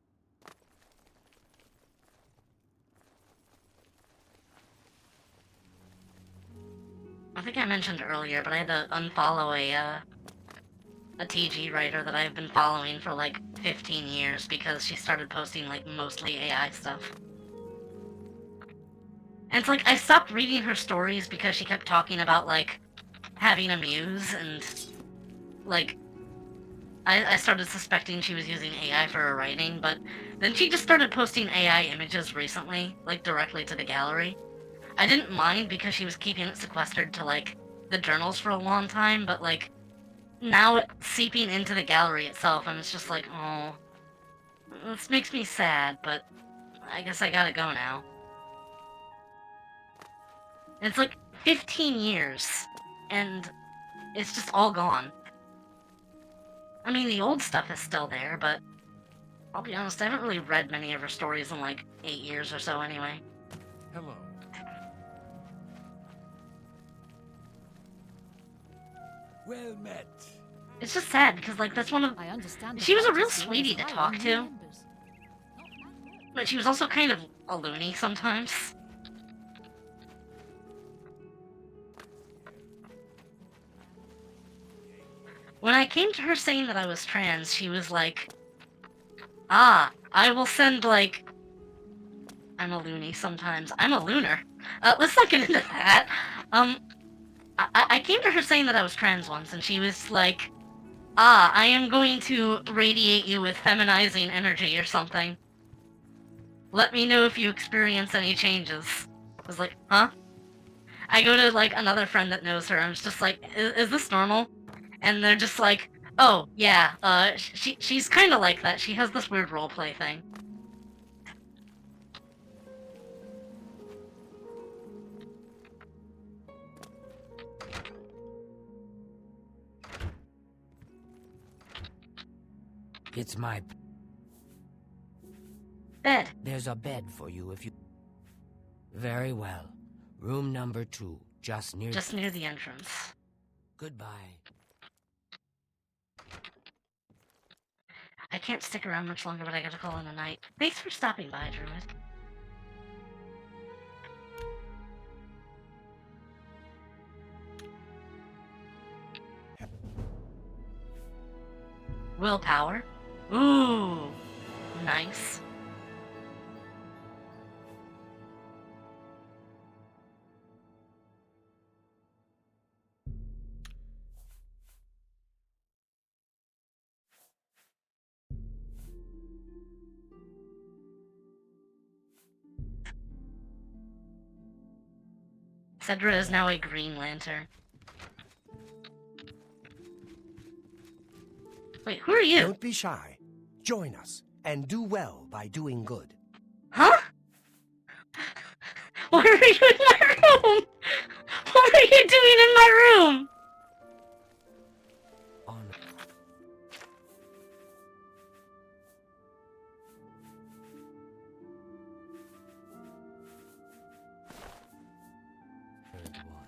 I think I mentioned earlier, but I had to unfollow a TG writer that I've been following for like 15 years because she started posting like mostly AI stuff. And it's like, I stopped reading her stories because she kept talking about like having a muse and like I started suspecting she was using AI for her writing, but then she just started posting AI images recently, like directly to the gallery. I didn't mind because she was keeping it sequestered to like the journals for a long time, but like now it's seeping into the gallery itself, and it's just like, oh, this makes me sad, but I guess I gotta go now. It's like 15 years, and it's just all gone. I mean, the old stuff is still there, but I'll be honest, I haven't really read many of her stories in like 8 years or so anyway. Hello. Well met. It's just sad, because like, that's one of... I understand. She was a real the sweetie to high talk on to. members. But she was also kind of a loony sometimes. When I came to her saying that I was trans, she was like, ah, I will send, like... I'm a loony sometimes. I'm a lunar. Let's not get into that. I came to her saying that I was trans once, and she was like, ah, I am going to radiate you with feminizing energy or something. Let me know if you experience any changes. I was like, huh? I go to, like, another friend that knows her, and it's just like, is this normal? And they're just like, oh, yeah, she's kinda like that. She has this weird roleplay thing. It's my... Bed. There's a bed for you if you... Very well. Room number 2, just near the entrance. Goodbye. I can't stick around much longer, but I gotta call in a night. Thanks for stopping by, Druid. Willpower. Ooh, nice. Sedra is now a Green Lantern. Wait, who are you? Don't be shy. Join us, and do well by doing good. Huh? Why are you in my room? What are you doing in my room? On third one.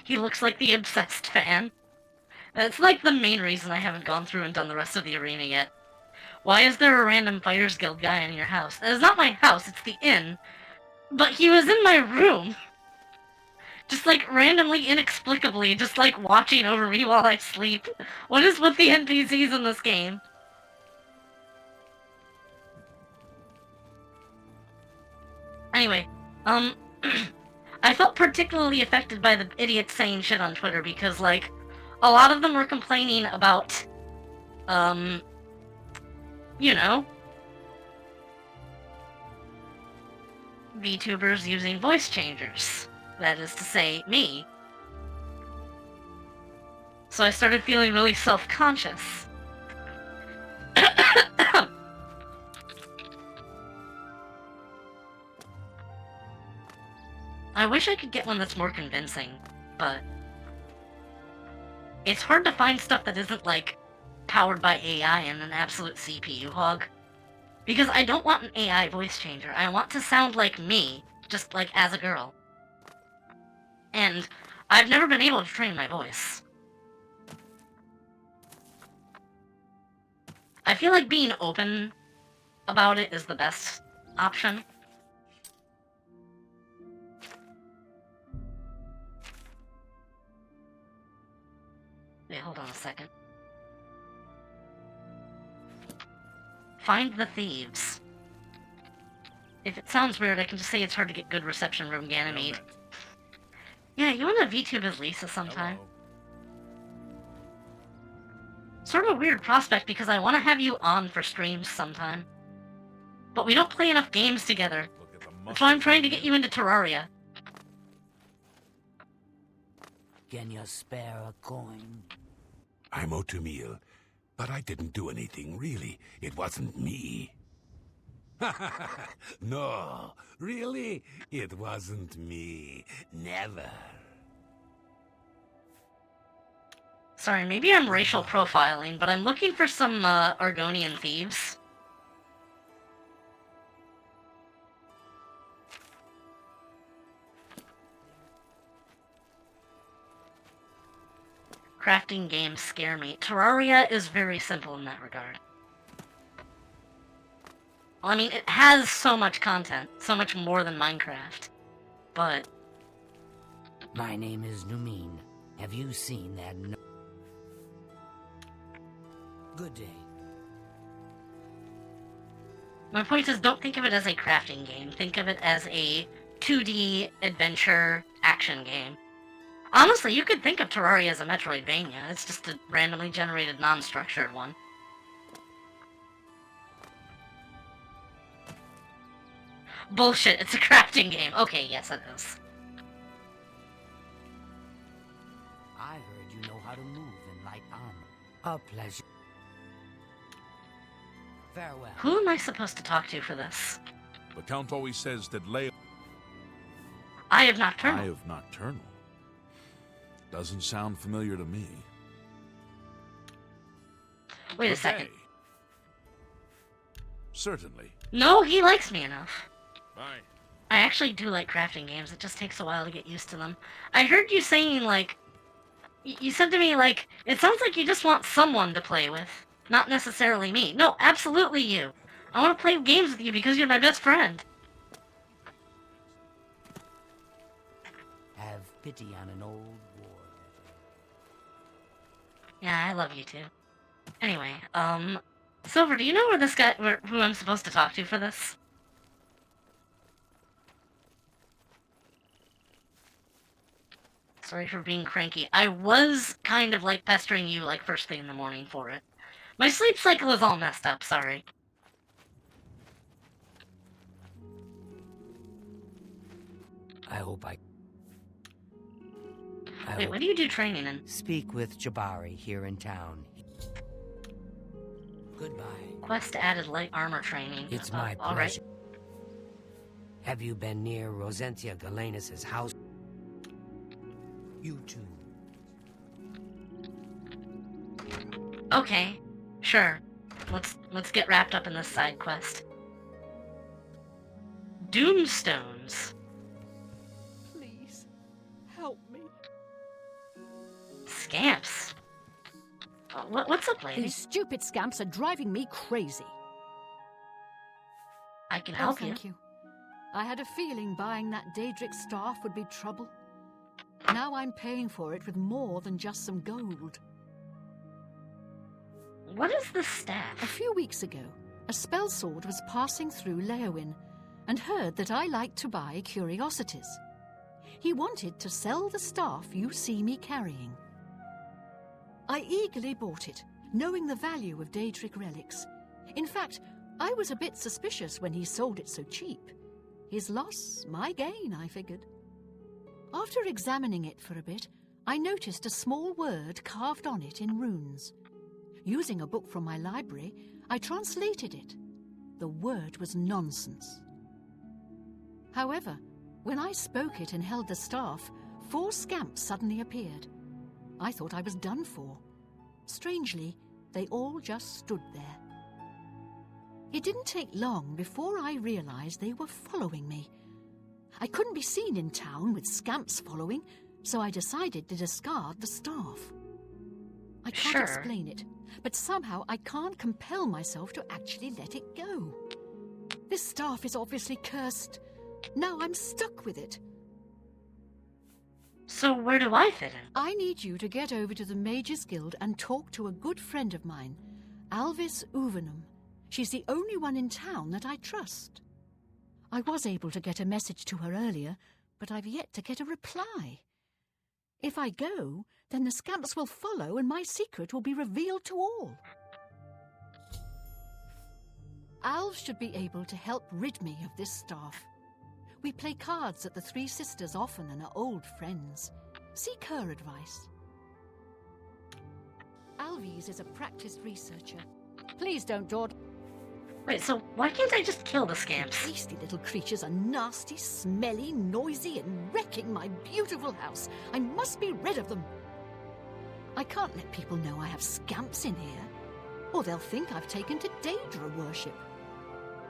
He looks like the obsessed fan. That's like the main reason I haven't gone through and done the rest of the arena yet. Why is there a random Fighters Guild guy in your house? That is not my house, it's the inn. But he was in my room. Just like randomly, inexplicably, just like watching over me while I sleep. What is with the NPCs in this game? Anyway, I felt particularly affected by the idiots saying shit on Twitter because, like, a lot of them were complaining about, you know, VTubers using voice changers. That is to say, me. So I started feeling really self-conscious. I wish I could get one that's more convincing, but it's hard to find stuff that isn't, like, powered by AI and an absolute CPU hog. Because I don't want an AI voice changer. I want to sound like me, just, like, as a girl. And I've never been able to train my voice. I feel like being open about it is the best option. Wait, hold on a second. Find the thieves. If it sounds weird, I can just say it's hard to get good reception from Ganymede. Yeah, you want to VTube as Lisa sometime? Hello. Sort of a weird prospect because I want to have you on for streams sometime. But we don't play enough games together. Look at the That's why I'm muscles trying on to get him. you into Terraria. Can you spare a coin? I'm Otumil, but I didn't do anything, really. It wasn't me. No, really? It wasn't me. Never. Sorry, maybe I'm racial profiling, but I'm looking for some Argonian thieves. Crafting games scare me. Terraria is very simple in that regard. Well, I mean, it has so much content, so much more than Minecraft. But My name is Numine. Have you seen that Good day. my point is, don't think of it as a crafting game. Think of it as a 2D adventure action game. Honestly, you could think of Terraria as a Metroidvania. It's just a randomly generated, non-structured one. Bullshit, it's a crafting game. Okay, yes it is. I heard you know how to move in light armor. A pleasure. Farewell. Who am I supposed to talk to for this? The Count always says that Leo... Eye of Nocturnal. Eye of Nocturnal. Doesn't sound familiar to me. Wait a Good second. day. Certainly. No, he likes me enough. Bye. I actually do like crafting games, it just takes a while to get used to them. I heard you saying, like... You said to me, like, it sounds like you just want someone to play with. Not necessarily me. No, absolutely you. I want to play games with you because you're my best friend. Have pity on an old war veteran. Yeah, I love you too. Anyway, Silver, do you know where this guy, who I'm supposed to talk to for this? Sorry for being cranky. I was kind of like pestering you like first thing in the morning for it. My sleep cycle is all messed up, sorry. I hope Wait, what do you do training in? Speak with Jabari here in town. Goodbye. Quest added light armor training. It's my all pleasure. right. Have you been near Rosentia Galenus' house? You too. Okay, sure. Let's get wrapped up in this side quest. Doomstones. Please, help me. Scamps. What's up, lady? These stupid scamps are driving me crazy. I can Oh, help thank you. I had a feeling buying that Daedric staff would be trouble. Now I'm paying for it with more than just some gold. What is the A staff? few weeks ago, a spellsword was passing through Leowin and heard that I liked to buy curiosities. He wanted to sell the staff you see me carrying. I eagerly bought it, knowing the value of Daedric relics. In fact, I was a bit suspicious when he sold it so cheap. His loss, my gain, I figured. After examining it for a bit, I noticed a small word carved on it in runes. Using a book from my library, I translated it. The word was nonsense. However, when I spoke it and held the staff, 4 scamps suddenly appeared. I thought I was done for. Strangely, they all just stood there. It didn't take long before I realized they were following me. I couldn't be seen in town with scamps following, so I decided to discard the staff. I can't Sure. explain it, but somehow I can't compel myself to actually let it go. This staff is obviously cursed. Now I'm stuck with it. So where do I fit in? I need you to get over to the Mages Guild and talk to a good friend of mine, Alvis Uvenum. She's the only one in town that I trust. I was able to get a message to her earlier, but I've yet to get a reply. If I go, then the scamps will follow and my secret will be revealed to all. Alv should be able to help rid me of this staff. We play cards at the Three Sisters often and are old friends. Seek her advice. Alvis is a practiced researcher. Please don't dawdle. Wait, so why can't I just kill the scamps? Beastly little creatures are nasty, smelly, noisy, and wrecking my beautiful house. I must be rid of them. I can't let people know I have scamps in here, or they'll think I've taken to Daedra worship.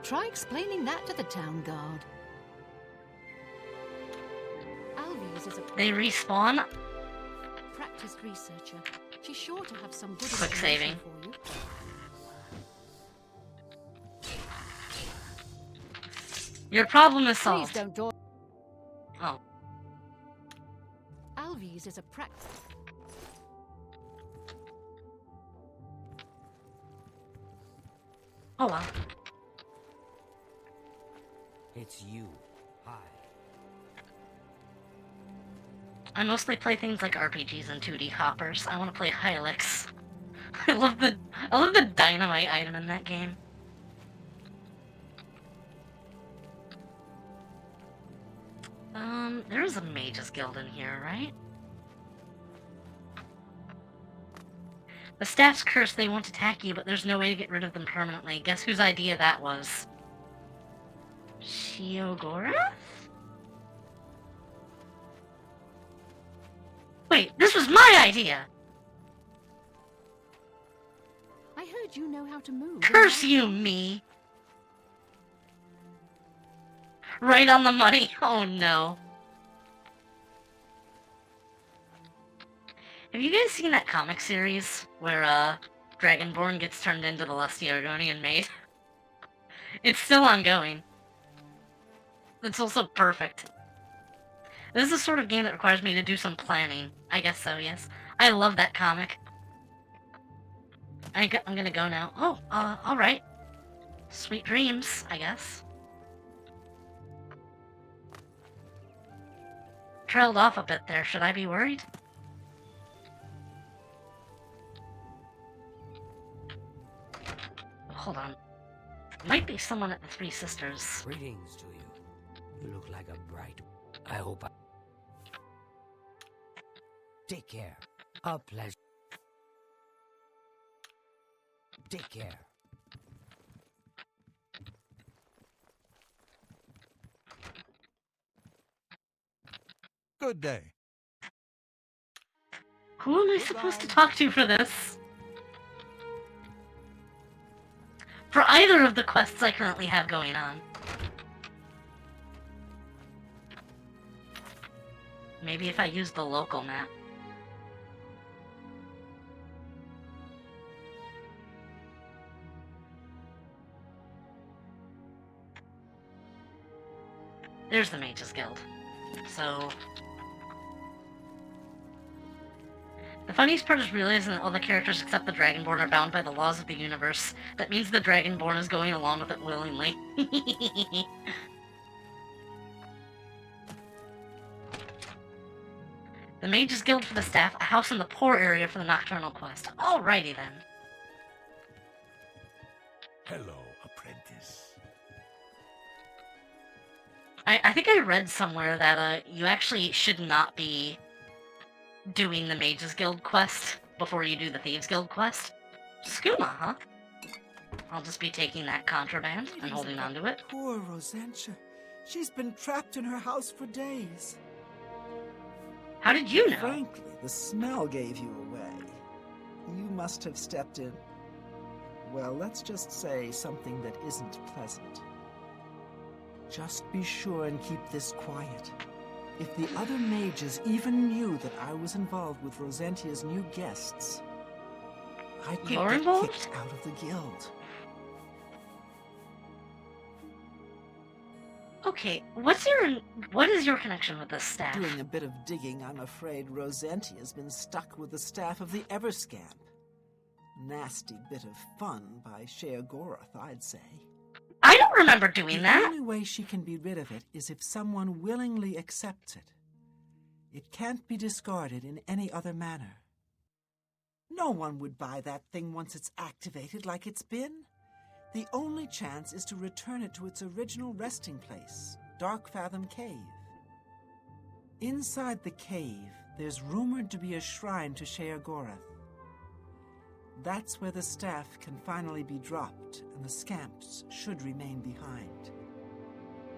Try explaining that to the town guard. Alvis is a They respawn? practiced researcher. She's sure to have some good Quick information saving. for you. Your problem is Please solved. don't dawdle. Oh. Alvis is a practice. Oh well. It's you. Hi. I mostly play things like RPGs and 2D hoppers. I want to play Hylics. I love the dynamite item in that game. There's a Mages Guild in here, right? The staff's cursed, they won't attack you, but there's no way to get rid of them permanently. Guess whose idea that was? Shiogora? Wait, this was my idea! I heard you know how to move. Curse you, me! Right on the money. Oh no. Have you guys seen that comic series where Dragonborn gets turned into the lusty Argonian maid? It's still ongoing. It's also perfect. This is the sort of game that requires me to do some planning. I guess so, yes. I love that comic. I'm gonna go now. Oh, alright. Sweet dreams, I guess. Trailed off a bit there. Should I be worried? Hold on. Might be someone at the Three Sisters. Greetings to you. You look like a bright... I hope I... Take care. A pleasure. Take care. Good day. Who am I supposed to talk to for this? For either of the quests I currently have going on. Maybe if I use the local map. There's the Mages Guild. So... The funniest part is realizing that all the characters except the Dragonborn are bound by the laws of the universe. That means the Dragonborn is going along with it willingly. The Mages Guild for the staff, a house in the poor area for the Nocturnal quest. Alrighty then. Hello, apprentice. I think I read somewhere that you actually should not be doing the Mages Guild quest before you do the Thieves Guild quest. Skooma, huh? I'll just be taking that contraband and holding on to it. Poor Rosentia. She's been trapped in her house for days. How did you know? Frankly, the smell gave you away. You must have stepped in. Well, let's just say something that isn't pleasant. Just be sure and keep this quiet. If the other mages even knew that I was involved with Rosentia's new guests, I could You're get involved? kicked out of the guild. Okay, what is your connection with this staff? Doing a bit of digging, I'm afraid Rosentia's been stuck with the staff of the Everscamp. Nasty bit of fun by Shea Gorath, I'd say. I don't remember doing The that. only way she can be rid of it is if someone willingly accepts it. It can't be discarded in any other manner. No one would buy that thing once it's activated like it's been. The only chance is to return it to its original resting place, Darkfathom Cave. Inside the cave, there's rumored to be a shrine to Shea Gorath. That's where the staff can finally be dropped, and the scamps should remain behind.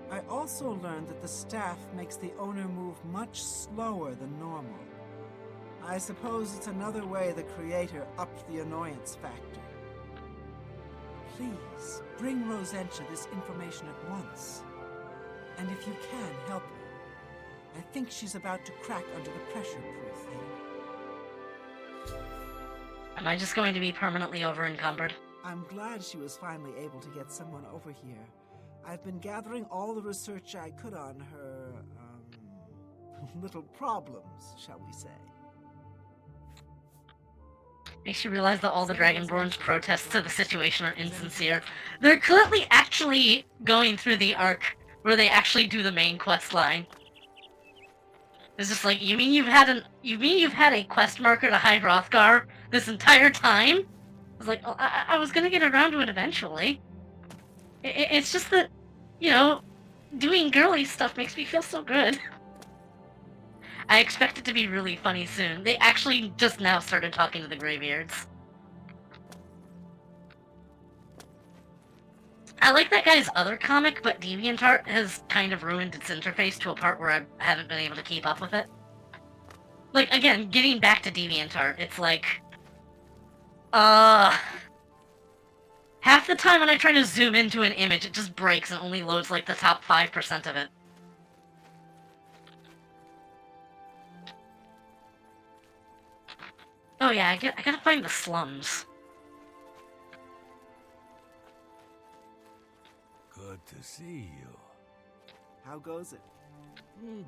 I also learned that the staff makes the owner move much slower than normal. I suppose it's another way the creator upped the annoyance factor. Please, bring Rosentia this information at once. And if you can, help her. I think she's about to crack under the pressure, poor thing. Am I just going to be permanently over-encumbered? I'm glad she was finally able to get someone over here. I've been gathering all the research I could on her, little problems, shall we say. Makes you realize that all the Dragonborn's protests to the situation are insincere. They're clearly actually going through the arc where they actually do the main quest line. It's just like, you mean you've had a quest marker to hide Hrothgar this entire time? I was like, oh, I was gonna get around to it eventually. It's just that, you know, doing girly stuff makes me feel so good. I expect it to be really funny soon. They actually just now started talking to the Greybeards. I like that guy's other comic, but DeviantArt has kind of ruined its interface to a part where I haven't been able to keep up with it. Like, again, getting back to DeviantArt, it's like... half the time when I try to zoom into an image, it just breaks and only loads, like, the top 5% of it. Oh yeah, I gotta find the slums. Good to see you. How goes it?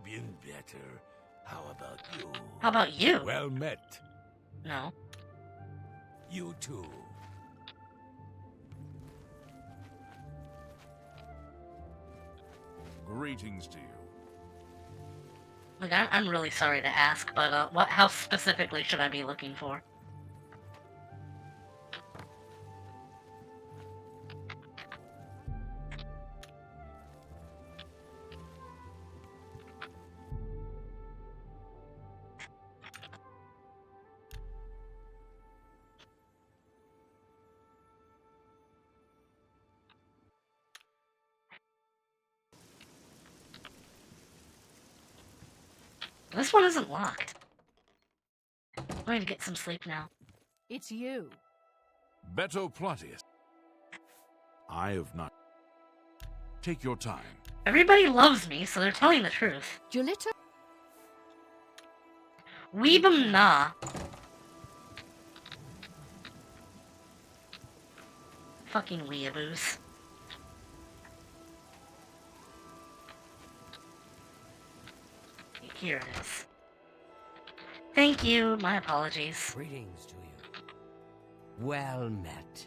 Been better. How about you? How about you? Well met. No. You too. Greetings to you. Look, I'm really sorry to ask, but what house specifically should I be looking for? This one isn't locked. I'm going to get some sleep now. It's you. Beto Plutius. I have not. Take your time. Everybody loves me, so they're telling the truth. Julita? Weebum nah. Fucking weeaboos. Here it is. Thank you, my apologies. Greetings to you. Well met.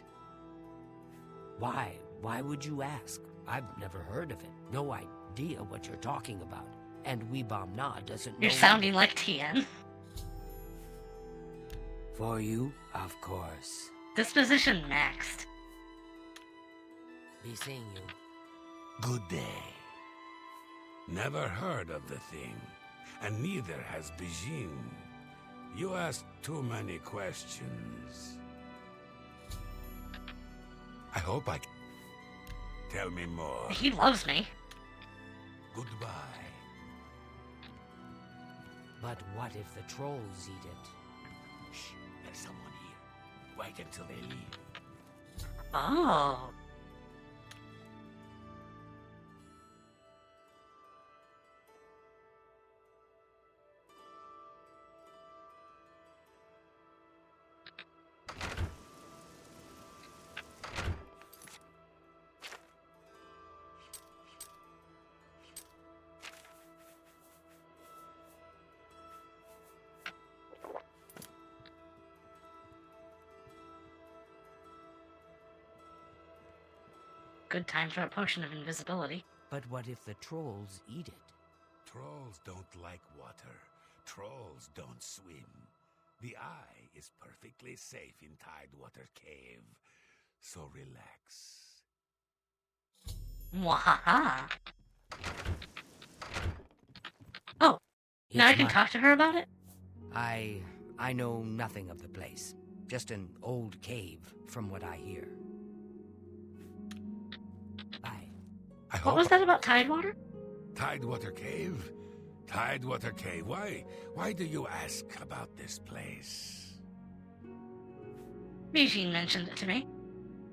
Why would you ask? I've never heard of it. No idea what you're talking about. And Weebom doesn't know. You're sounding like Tien. For you, of course. Disposition maxed. Be seeing you. Good day. Never heard of the thing, and neither has Bijin. You ask too many questions. I hope I can. Tell me more. He loves me. Goodbye. But what if the trolls eat it? Shh, there's someone here. Wait until they leave. Oh. Good time for a potion of invisibility. But what if the trolls eat it? Trolls don't like water. Trolls don't swim. The eye is perfectly safe in Tidewater Cave. So relax. Mwahaha. Oh, now I can talk to her about it? I know nothing of the place. Just an old cave, from what I hear. Bye. What was that about Tidewater? Tidewater Cave? Tidewater Cave. Why do you ask about this place? Bijin mentioned it to me.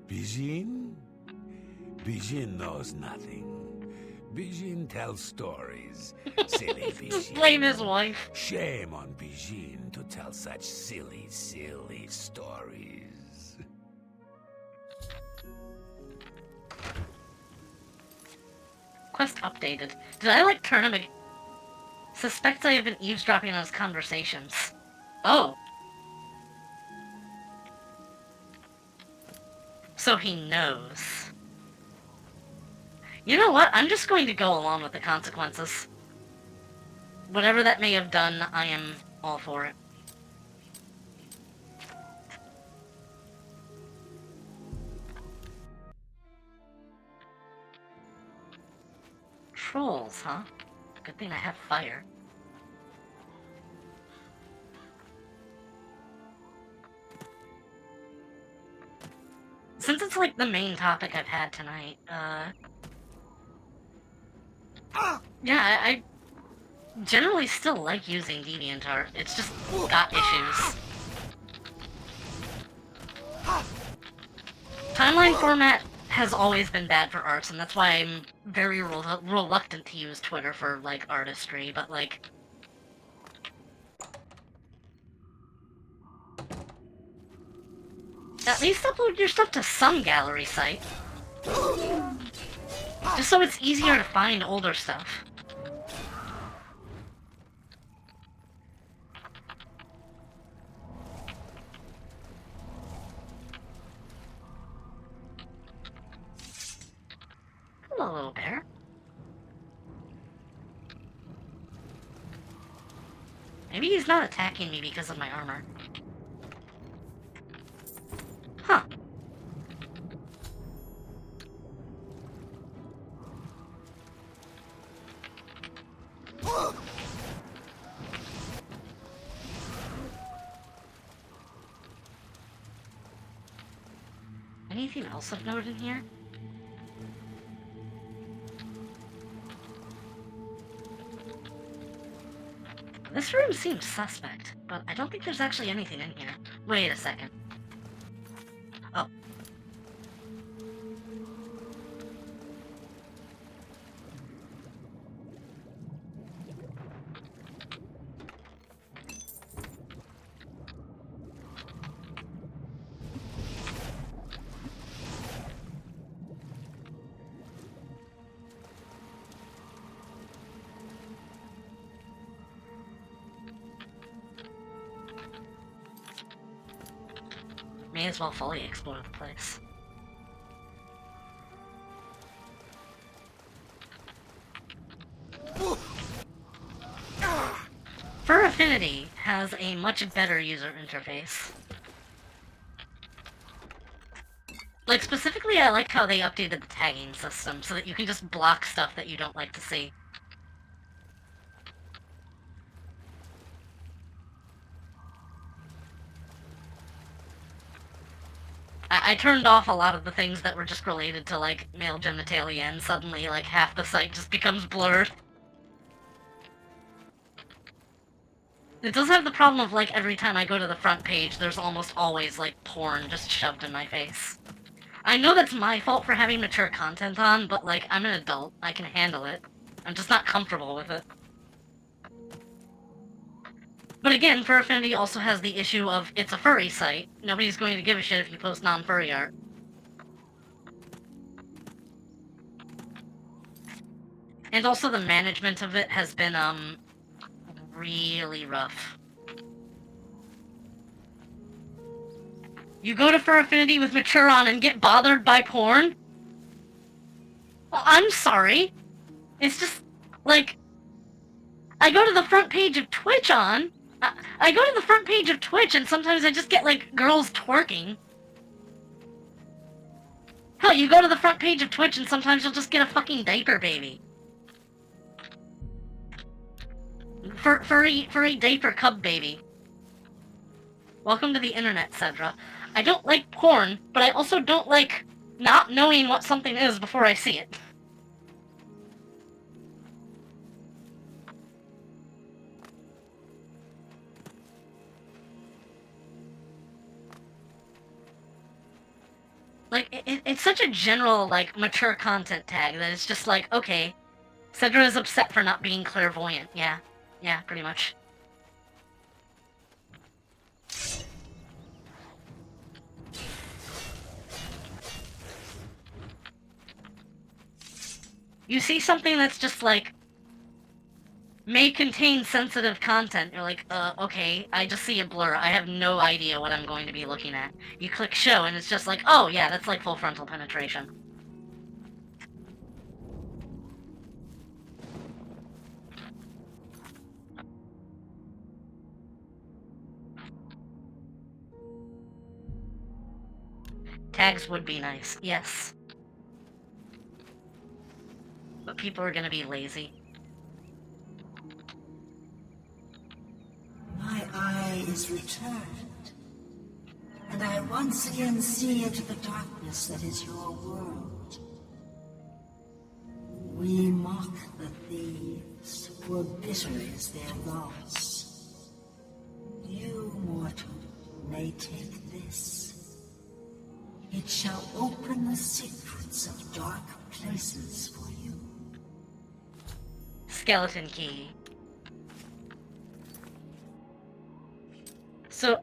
Bijin? Bijin knows nothing. Bijin tells stories. Silly Bijin. Blame his wife. Shame on Bijin to tell such silly, silly stories. Quest updated. Did I, turn him again? Suspects I have been eavesdropping on his conversations. Oh. So he knows. You know what? I'm just going to go along with the consequences. Whatever that may have done, I am all for it. Trolls, huh? Good thing I have fire. Since it's the main topic I've had tonight, yeah, I generally still like using DeviantArt. It's just got issues. Timeline format has always been bad for arts, and that's why I'm very reluctant to use Twitter for, artistry, but, at least upload your stuff to some gallery site. Just so it's easier to find older stuff. Hello, little bear. Maybe he's not attacking me because of my armor. Huh. Anything else of note in here? This room seems suspect, but I don't think there's actually anything in here. Wait a second. Oh. May as well fully explore the place. Fur Affinity has a much better user interface. Like, specifically, I like how they updated the tagging system so that you can just block stuff that you don't like to see. I turned off a lot of the things that were just related to, like, male genitalia, and suddenly, like, half the site just becomes blurred. It does have the problem of, like, every time I go to the front page, there's almost always, like, porn just shoved in my face. I know that's my fault for having mature content on, but, like, I'm an adult. I can handle it. I'm just not comfortable with it. But again, Fur Affinity also has the issue of, it's a furry site. Nobody's going to give a shit if you post non-furry art. And also the management of it has been, really rough. You go to Fur Affinity with mature on and get bothered by porn? Well, I'm sorry. It's just, like, I go to the front page of Twitch on. I go to the front page of Twitch and sometimes I just get, like, girls twerking. Hell, you go to the front page of Twitch and sometimes you'll just get a fucking diaper baby. Furry diaper cub baby. Welcome to the internet, Sedra. I don't like porn, but I also don't like not knowing what something is before I see it. Like, it's such a general, like, mature content tag that it's just like, okay, Sedra is upset for not being clairvoyant. Yeah, pretty much. You see something that's just like, may contain sensitive content. You're like, okay, I just see a blur. I have no idea what I'm going to be looking at. You click show and it's just like, oh yeah, that's like full frontal penetration. Tags would be nice, yes. But people are gonna be lazy. My eye is returned, and I once again see into the darkness that is your world. We mock the thieves, for bitter is their loss. You, mortal, may take this. It shall open the secrets of dark places for you. Skeleton key. So,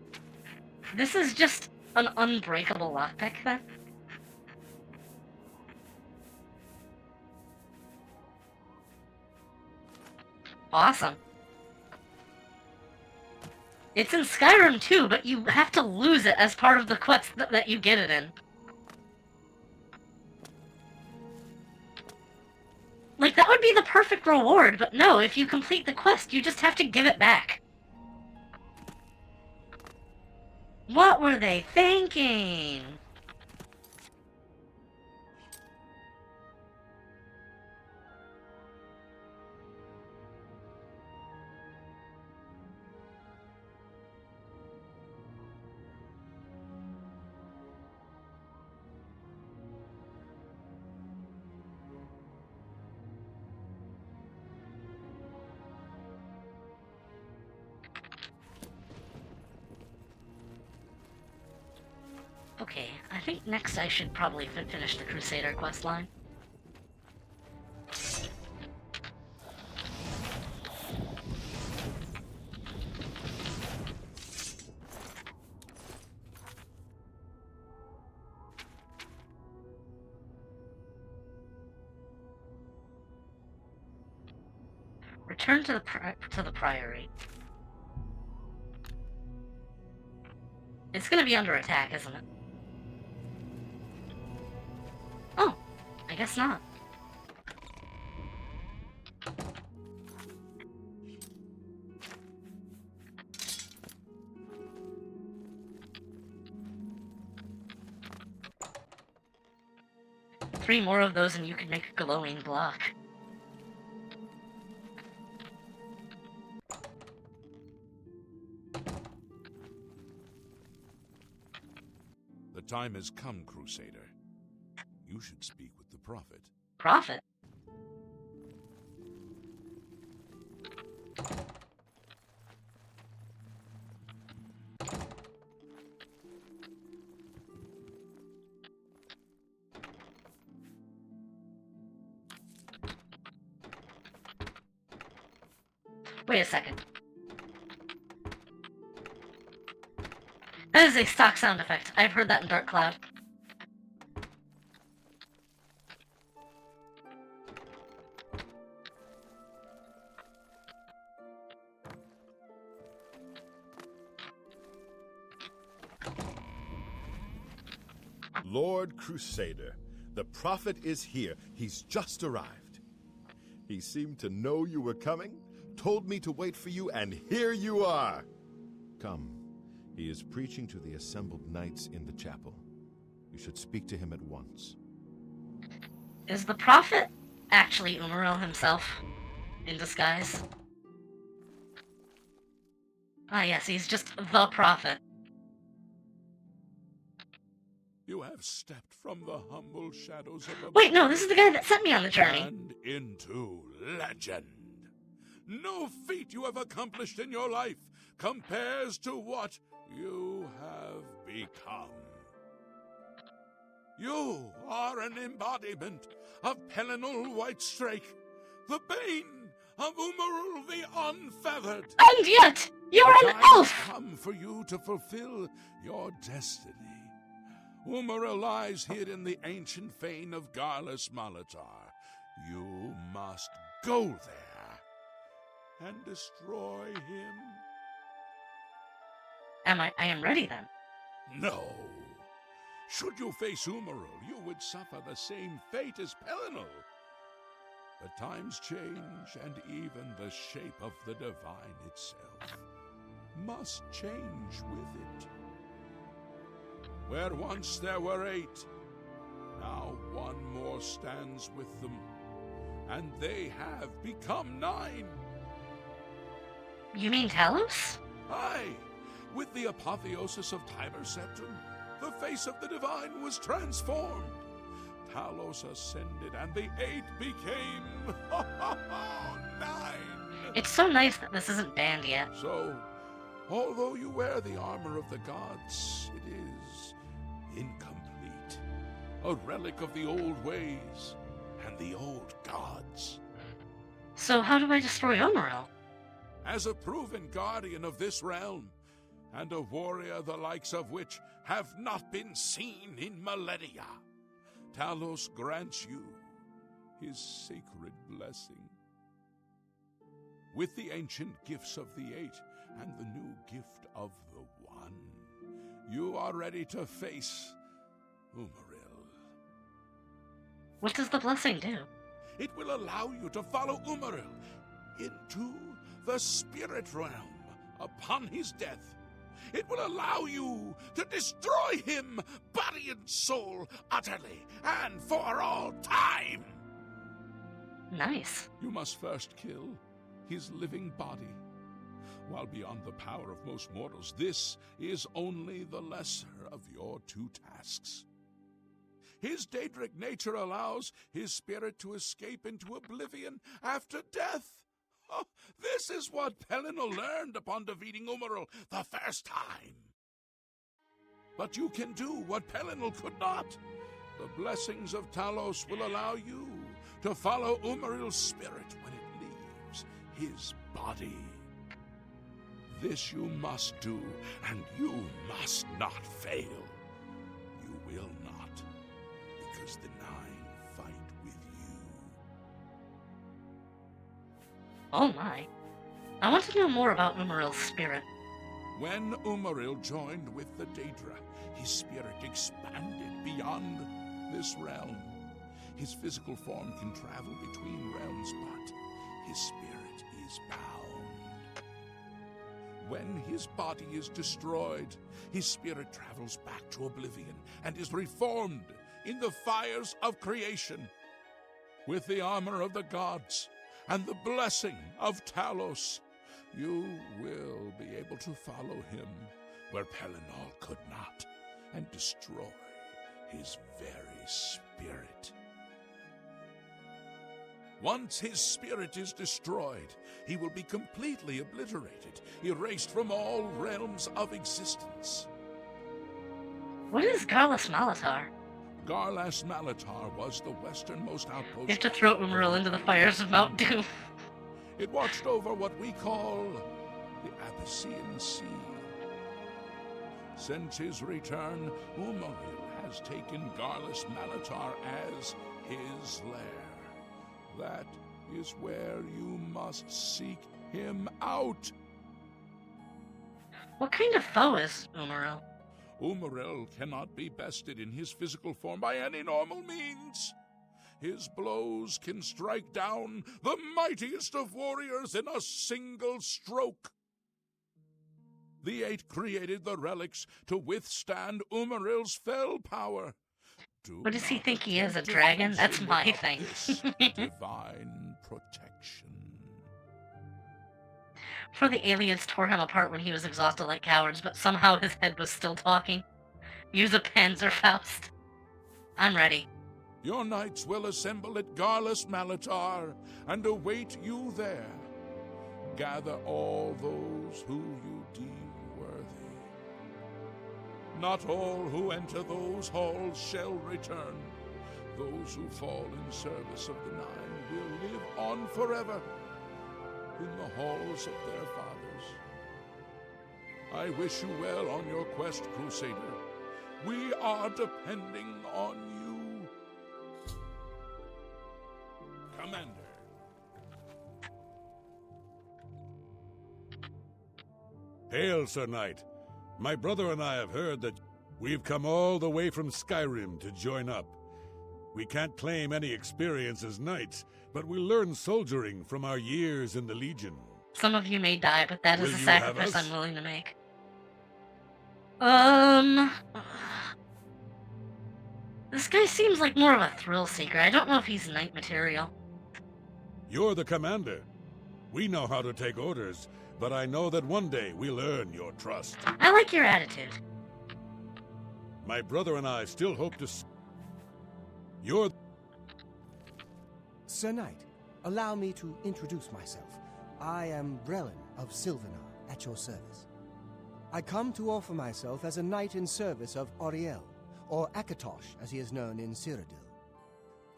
this is just an unbreakable lockpick, then? Awesome. It's in Skyrim too, but you have to lose it as part of the quest that you get it in. Like, that would be the perfect reward, but no, if you complete the quest, you just have to give it back. What were they thinking? Okay, I think next I should probably finish the Crusader questline. Return to the Priory. It's gonna be under attack, isn't it? Oh, I guess not. Three more of those and you could make a glowing block. The time has come, Crusader. You should speak with the Prophet. Prophet? Wait a second. That is a stock sound effect. I've heard that in Dark Cloud. Lord Crusader, the Prophet is here. He's just arrived. He seemed to know you were coming, told me to wait for you, and here you are. Come. He is preaching to the assembled knights in the chapel. You should speak to him at once. Is the Prophet actually Umaril himself? In disguise? Ah yes, he's just the Prophet. You have stepped from the humble shadows of Wait, no, this is the guy that sent me on the journey. and into legend. No feat you have accomplished in your life compares to what you have become. You are an embodiment of Pelinal Whitestrake, the bane of Umarul the Unfeathered. And yet, you're The an time has elf! come for you to fulfill your destiny. Umaril lies hid in the ancient fane of Garlus Malatar. You must go there and destroy him. I am ready then. No. Should you face Umaril, you would suffer the same fate as Pelinal. The times change, and even the shape of the divine itself must change with it. Where once there were 8, now one more stands with them, and they have become 9. You mean Talos? Aye, with the apotheosis of Tiber Septim, the face of the divine was transformed. Talos ascended, and the 8 became 9. It's so nice that this isn't banned yet. So, although you wear the armor of the gods, it is incomplete. A relic of the old ways and the old gods. So how do I destroy Umaril? As a proven guardian of this realm, and a warrior the likes of which have not been seen in millennia, Talos grants you his sacred blessing. With the ancient gifts of the 8 and the new gift of the 1, you are ready to face Umaril. What does the blessing do? It will allow you to follow Umaril into the spirit realm upon his death, It will allow you to destroy him, body and soul, utterly and for all time. Nice. You must first kill his living body. While beyond the power of most mortals, this is only the lesser of your two tasks. His Daedric nature allows his spirit to escape into oblivion after death. Oh, this is what Pellinal learned upon defeating Umaril the first time. But you can do what Pellinal could not. The blessings of Talos will allow you to follow Umaril's spirit when it leaves his body. This you must do, and you must not fail. You will not, because the Nine fight with you. Oh my. I want to know more about Umaril's spirit. When Umaril joined with the Daedra, his spirit expanded beyond this realm. His physical form can travel between realms, but his spirit is bound. When his body is destroyed, his spirit travels back to Oblivion and is reformed in the fires of creation. With the armor of the gods and the blessing of Talos, you will be able to follow him where Pellinal could not and destroy his very spirit. Once his spirit is destroyed, he will be completely obliterated, erased from all realms of existence. What is Garlas Malatar? Garlas Malatar was the westernmost outpost. You have to throw Umaril into the fires of Mount Doom. It watched over what we call the Abyssinian Sea. Since his return, Umaril has taken Garlas Malatar as his lair. That is where you must seek him out. What kind of foe is Umaril? Umaril cannot be bested in his physical form by any normal means. His blows can strike down the mightiest of warriors in a single stroke. The Eight created the relics to withstand Umaril's fell power. What does he think he is, a dragon? That's my thing. Divine protection. For the aliens tore him apart when he was exhausted like cowards, but somehow his head was still talking. Use a Panzerfaust. I'm ready. Your knights will assemble at Garlas Malatar and await you there. Gather all those who you deem worthy. Not all who enter those halls shall return. Those who fall in service of the Nine will live on forever in the halls of their fathers. I wish you well on your quest, Crusader. We are depending on you. Commander. Hail, Sir Knight. My brother and I have heard that we've come all the way from Skyrim to join up. We can't claim any experience as knights, but we learn soldiering from our years in the Legion. Some of you may die, but that is Will a you sacrifice have us? I'm willing to make. This guy seems like more of a thrill seeker. I don't know if he's knight material. You're the commander. We know how to take orders, but I know that one day we'll earn your trust. I like your attitude. My brother and I still hope to... You're... Sir Knight, allow me to introduce myself. I am Brelin of Silvenar, at your service. I come to offer myself as a knight in service of Auriel, or Akatosh as he is known in Cyrodiil.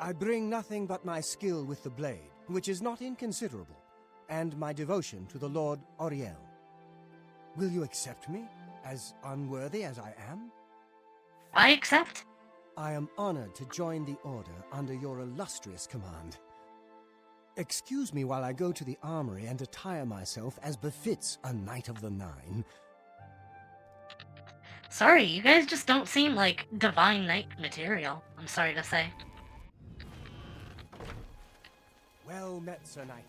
I bring nothing but my skill with the blade, which is not inconsiderable, and my devotion to the Lord Auriel. Will you accept me, as unworthy as I am? I accept. I am honored to join the Order under your illustrious command. Excuse me while I go to the armory and attire myself as befits a Knight of the Nine. Sorry, you guys just don't seem like divine knight material, I'm sorry to say. Well met, Sir Knight.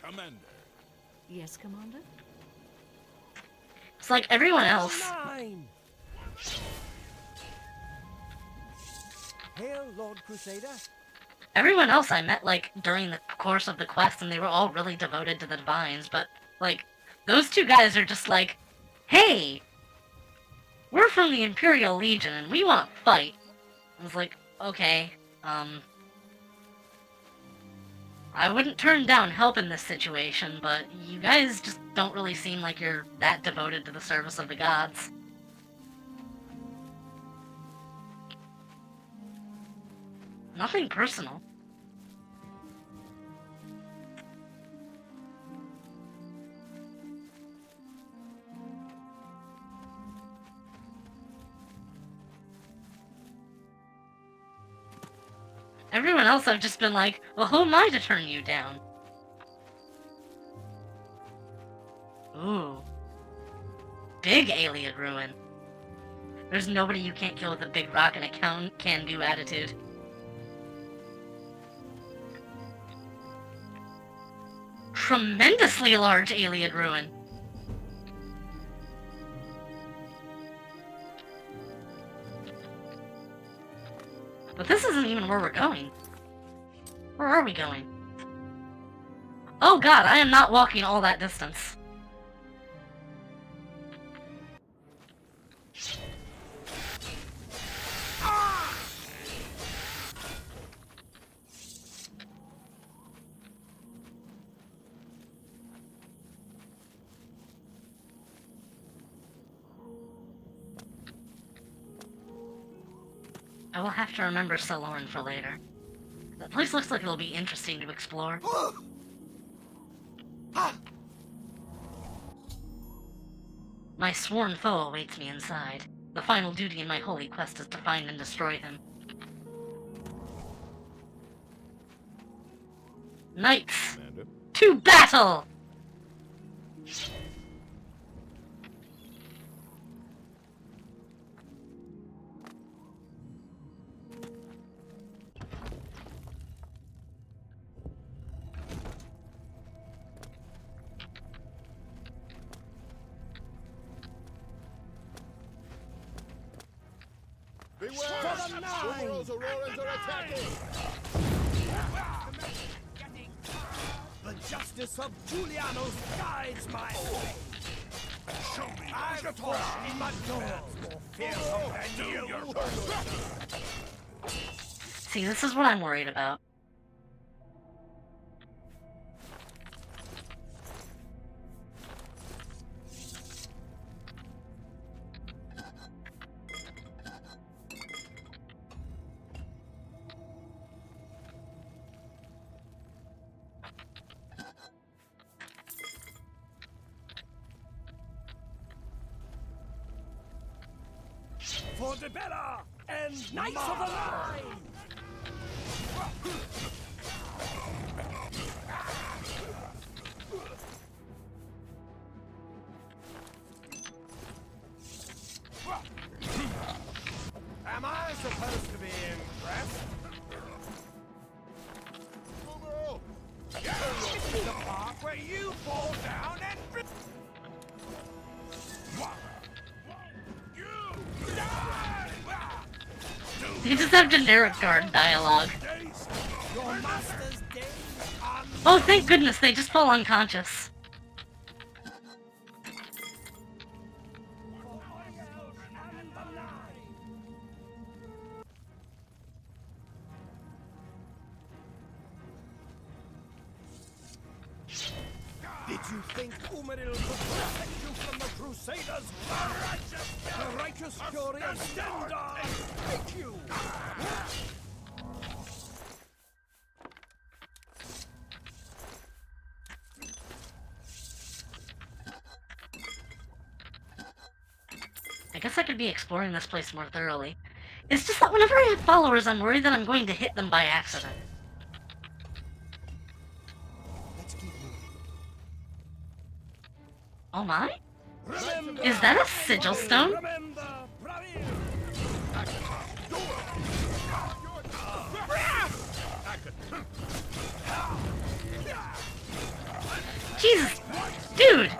Commander. Yes, Commander? It's like everyone else. Hail, Lord Crusader. Everyone else I met, like, during the course of the quest, and they were all really devoted to the Divines, but, like, those two guys are just like, hey, we're from the Imperial Legion, and we want to fight. I was like, okay, I wouldn't turn down help in this situation, but you guys just don't really seem like you're that devoted to the service of the gods. Nothing personal. Everyone else I've just been like, well, who am I to turn you down? Ooh. Big alien ruin. There's nobody you can't kill with a big rock and a can-do attitude. Tremendously large alien ruin. But this isn't even where we're going. Where are we going? Oh god, I am not walking all that distance. I will have to remember Celorin for later. That place looks like it'll be interesting to explore. My sworn foe awaits me inside. The final duty in my holy quest is to find and destroy him. Knights! To battle! The justice of Julianos guides my way. Show me I've pushed in my door more fearsome than you. See, this is what I'm worried about. For the better and Knights of the Line! Am I supposed to be impressed? This is the part where you fall down and... You just have generic guard dialogue. Oh, thank goodness, they just fall unconscious. Did you think Umaril could protect you from the Crusaders? The righteous fury of Sedra take you! I guess I could be exploring this place more thoroughly. It's just that whenever I have followers, I'm worried that I'm going to hit them by accident. Oh my? Is that a sigil stone? Jesus! Dude!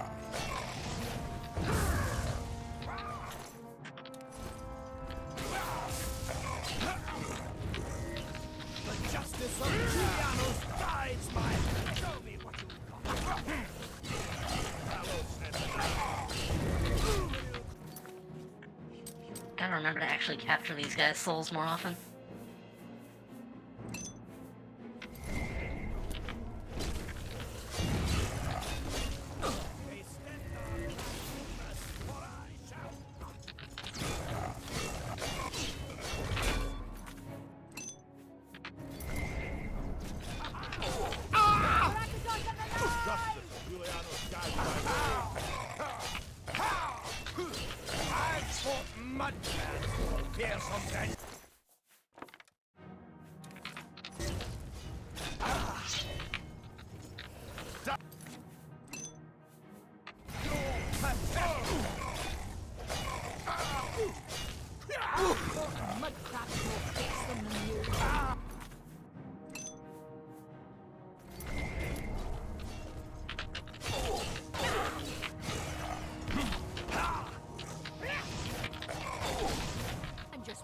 Gotta remember to actually capture these guys' souls more often.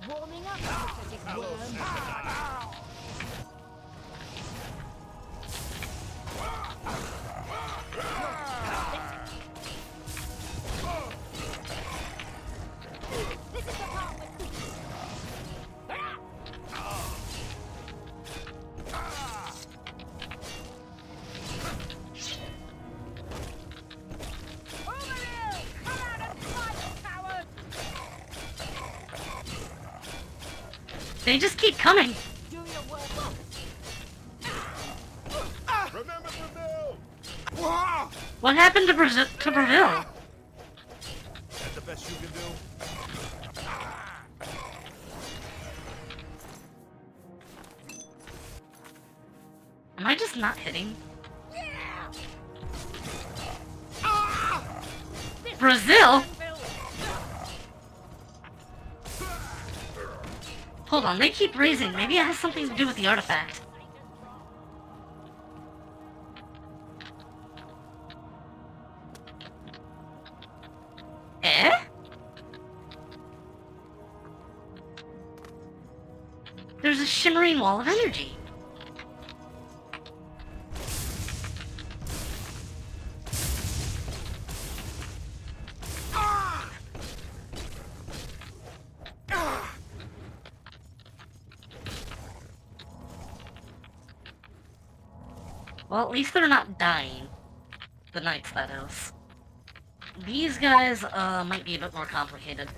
Warming up, pathetic worm. This is the part with... They just keep coming. Do your work. Remember Brazil! What happened to Brazil? That's the best you can do? Am I just not hitting? Brazil? Hold on, they keep raising. Maybe it has something to do with the artifact. Eh? There's a shimmering wall of energy. Well, at least they're not dying. The knights, that is. These guys, might be a bit more complicated.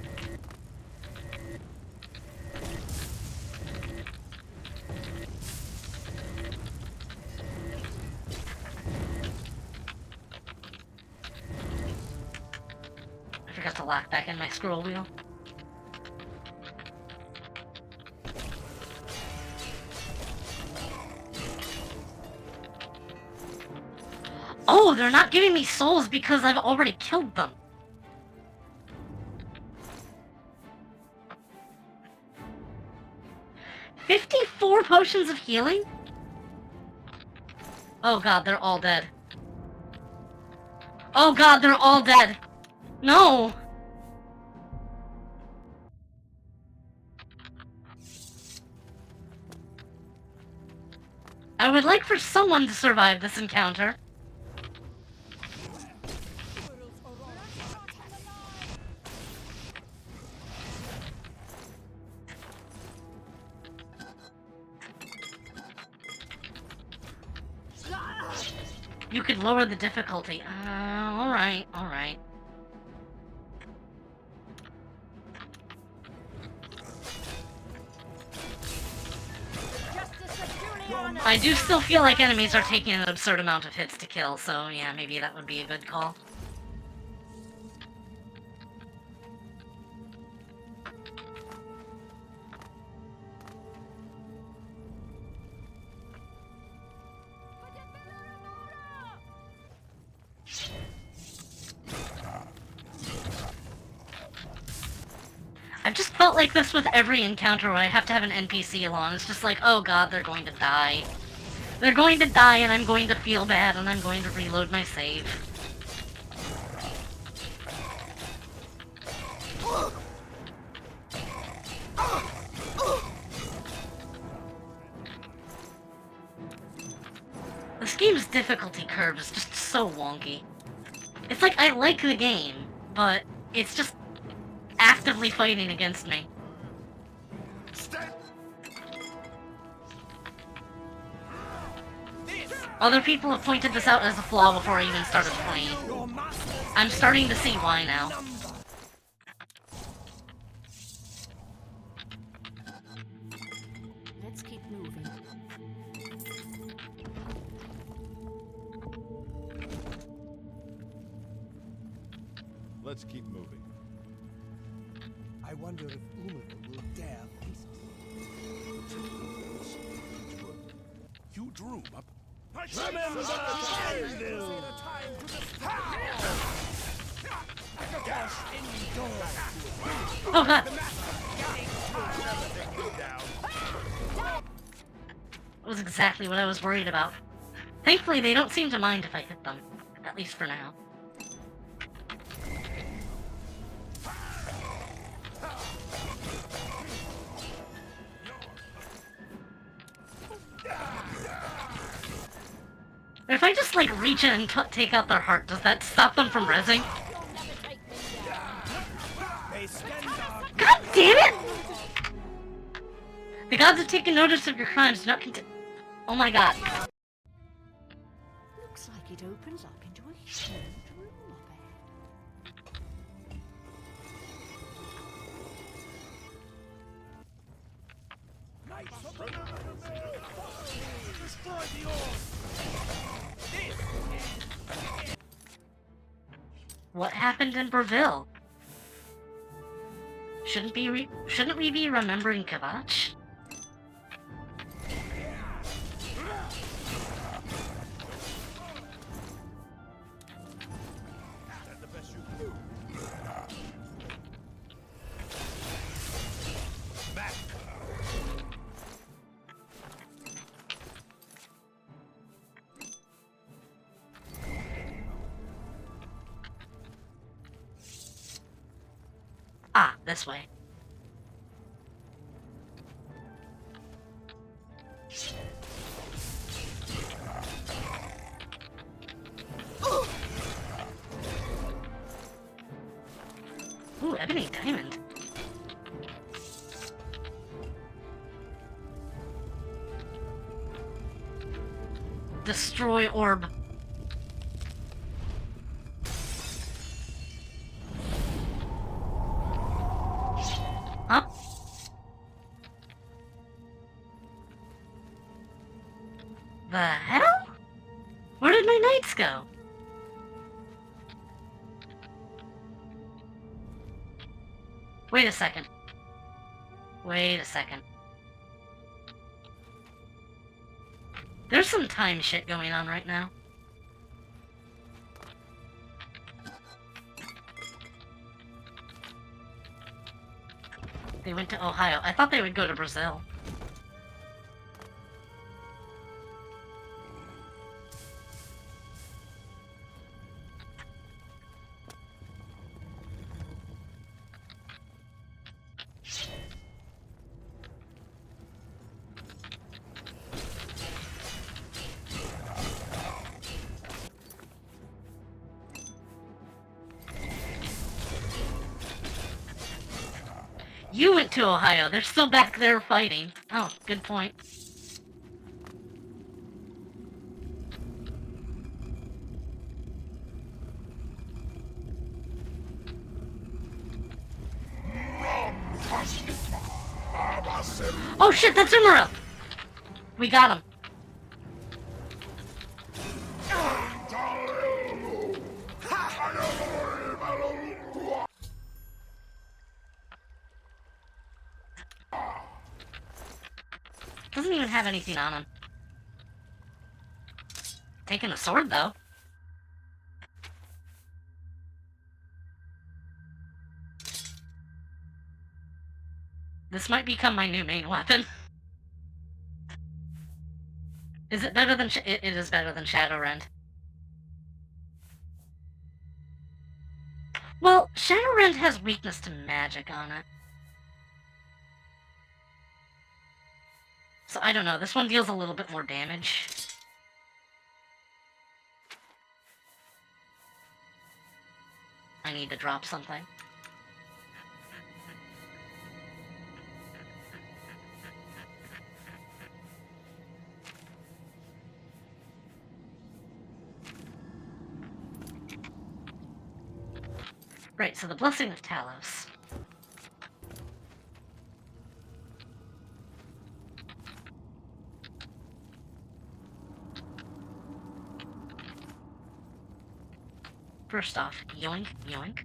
I forgot to lock back in my scroll wheel. Oh, they're not giving me souls because I've already killed them. $54 potions of healing? Oh god, they're all dead. Oh god, they're all dead. No! I would like for someone to survive this encounter. You could lower the difficulty. Alright, alright. I do still feel like enemies are taking an absurd amount of hits to kill, so yeah, maybe that would be a good call. I've just felt like this with every encounter where I have to have an NPC along. It's just like, oh god, they're going to die. They're going to die and I'm going to feel bad and I'm going to reload my save. This game's difficulty curve is just so wonky. It's like, I like the game, but it's just... after actively fighting against me. Other people have pointed this out as a flaw before I even started playing. I'm starting to see why now. Let's keep moving. Let's keep moving. I wonder if Umaru will dare face us. Huge room up. Remember the time to Oh god! That was exactly what I was worried about. Thankfully, they don't seem to mind if I hit them. At least for now. If I just, like, reach in and take out their heart, does that stop them from rezzing? God damn it! The gods have taken notice of your crimes. Do not continue. Oh my god. Looks like it opens up into a huge room up ahead. destroy the orb. What happened in Breville? Shouldn't we be remembering Kavach? Ah, this way. Ooh, ebony diamond. Destroy orb. Huh? The hell? Where did my knights go? Wait a second. Wait a second. There's some time shit going on right now. They went to Ohio. I thought they would go to Brazil. You went to Ohio. They're still back there fighting. Oh, good point. Oh shit, that's Umara! We got him. Doesn't even have anything on him. Taking a sword, though. This might become my new main weapon. Is it better than it is better than Shadowrend. Well, Shadowrend has weakness to magic on it. So I don't know, this one deals a little bit more damage. I need to drop something. Right, so the Blessing of Talos. First off, yoink, yoink.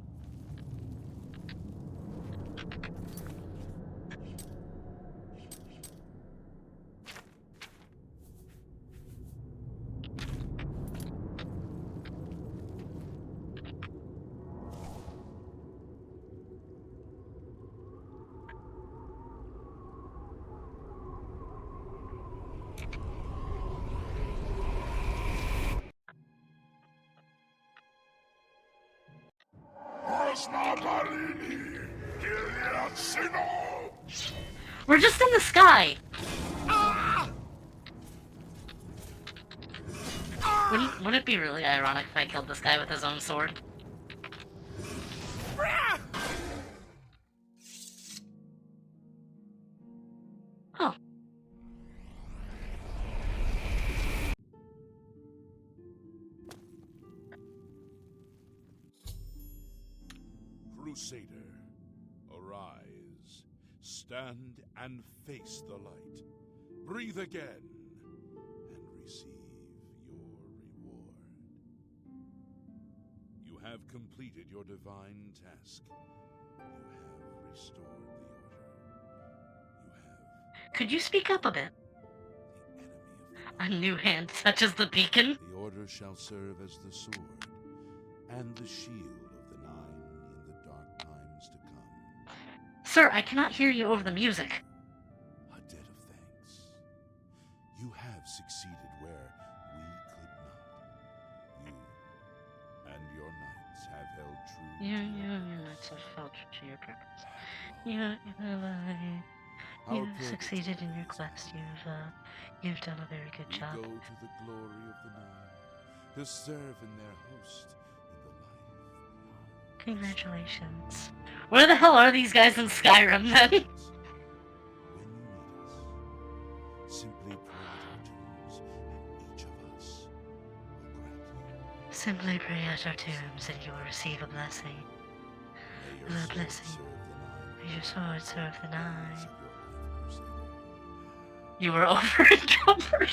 We're just in the sky! Wouldn't it be really ironic if I killed this guy with his own sword? Oh. Crusader, arise. Stand and face the light. Breathe again and receive your reward. You have completed your divine task. You have restored the order. You have... Could you speak up a bit? The enemy of the A new hand touches the beacon. The order shall serve as the sword and the shield of the Nine in the dark times to come. Sir, I cannot hear you over the music. A debt of thanks. You have succeeded where we could not. You and your knights have held true. Your knights have held true to your purpose. You've succeeded in your quest. You've done a very good job. Go to the glory of the Nine, to serve in their host in the life beyond. Congratulations. Where the hell are these guys in Skyrim then? When you meet us, simply pray at our tombs, and each of us will grant you. Simply pray at our tombs and you will receive a blessing. May your A sword blessing. serve the Nine. May your sword serve the Nine. Of your life, Crusader. You were over encumbered.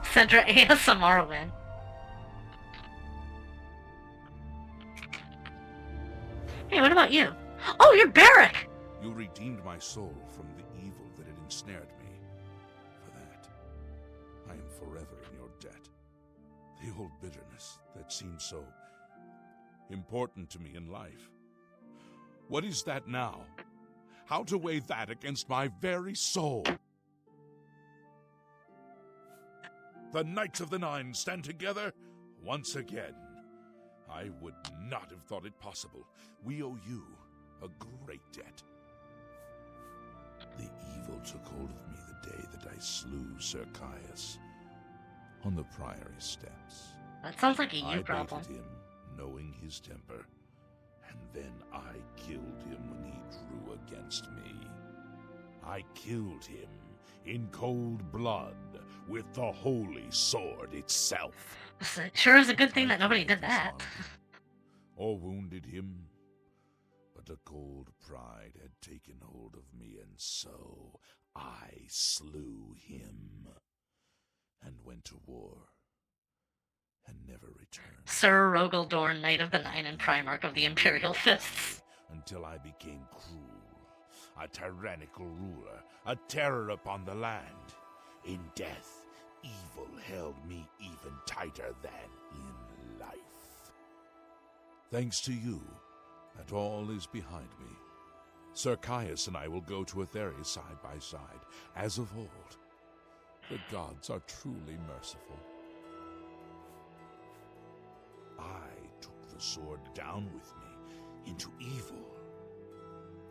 Sedra ASMR win. Hey, what about you? Oh, you're Barrack! You redeemed my soul from the evil that had ensnared me. For that, I am forever in your debt. The old bitterness that seemed so important to me in life. What is that now? How to weigh that against my very soul? The Knights of the Nine stand together once again. I would not have thought it possible. We owe you a great debt. The evil took hold of me the day that I slew Sir Caius on the Priory steps. That sounds like a I you problem. baited him, knowing his temper, and then I killed him when he drew against me. I killed him in cold blood with the holy sword itself. Sure is a good thing that nobody did that. Or wounded him, but a cold pride had taken hold of me, and so I slew him and went to war and never returned. Sir Rogaldorn, Knight of the Nine and Primarch of the Imperial Fists. Until I became cruel, a tyrannical ruler, a terror upon the land. In death, evil held me even tighter than in life. Thanks to you, that all is behind me. Sir Caius and I will go to Etheria side by side, as of old. The gods are truly merciful. I took the sword down with me into evil.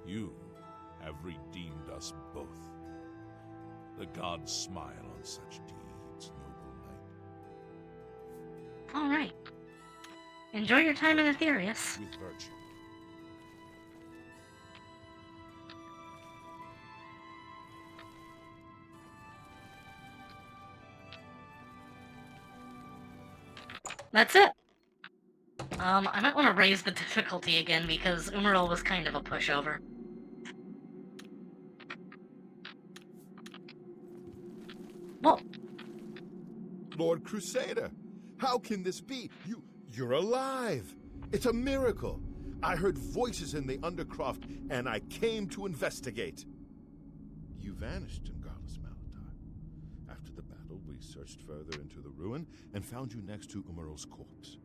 You have redeemed us both. The gods smile on such deeds, noble knight. Alright. Enjoy your time in Aetherius. With virtue. That's it. I might want to raise the difficulty again because Umaril was kind of a pushover. Whoa. Lord Crusader, how can this be? You're alive. It's a miracle. I heard voices in the Undercroft, and I came to investigate. You vanished, Ingarlus Malatar. After the battle, we searched further into the ruin and found you next to Umaril's corpse.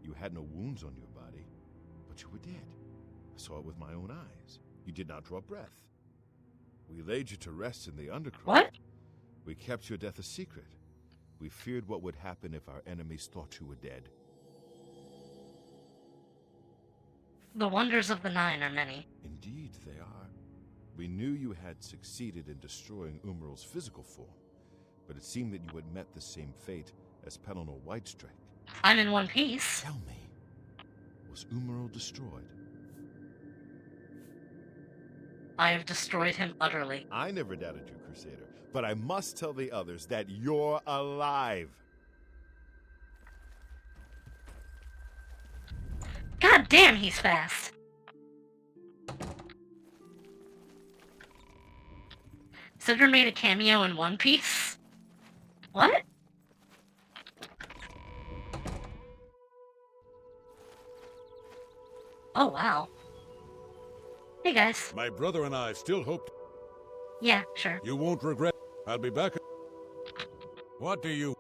You had no wounds on your body, but you were dead. I saw it with my own eyes. You did not draw breath. We laid you to rest in the Undercroft. What? We kept your death a secret. We feared what would happen if our enemies thought you were dead. The wonders of the Nine are many. Indeed, they are. We knew you had succeeded in destroying Umaril's physical form, but it seemed that you had met the same fate as Pelennor Whitestrake. I'm in one piece. Tell me, was Umaril destroyed? I have destroyed him utterly. I never doubted you, Crusader, but I must tell the others that you're alive. God damn, he's fast. Sedra made a cameo in One Piece? What? Oh, wow. Hey, guys. My brother and I still hope... Yeah, sure. You won't regret... I'll be back... What do you...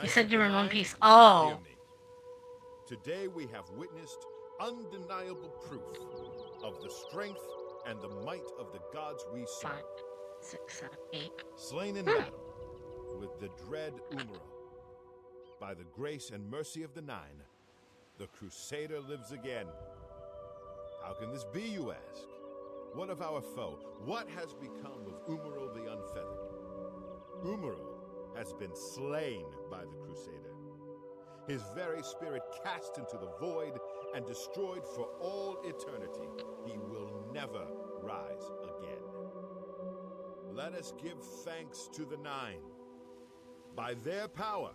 You said you were in One Piece. Oh. Hear me. Today we have witnessed undeniable proof of the strength and the might of the gods we serve. 5, 6, 7, 8. Slain in battle with the dread Umaril. By the grace and mercy of the Nine, the Crusader lives again. How can this be, you ask? What of our foe? What has become of Umaril the Unfeathered? Umaril has been slain by the Crusader. His very spirit cast into the void and destroyed for all eternity. He will never rise again. Let us give thanks to the Nine. By their power,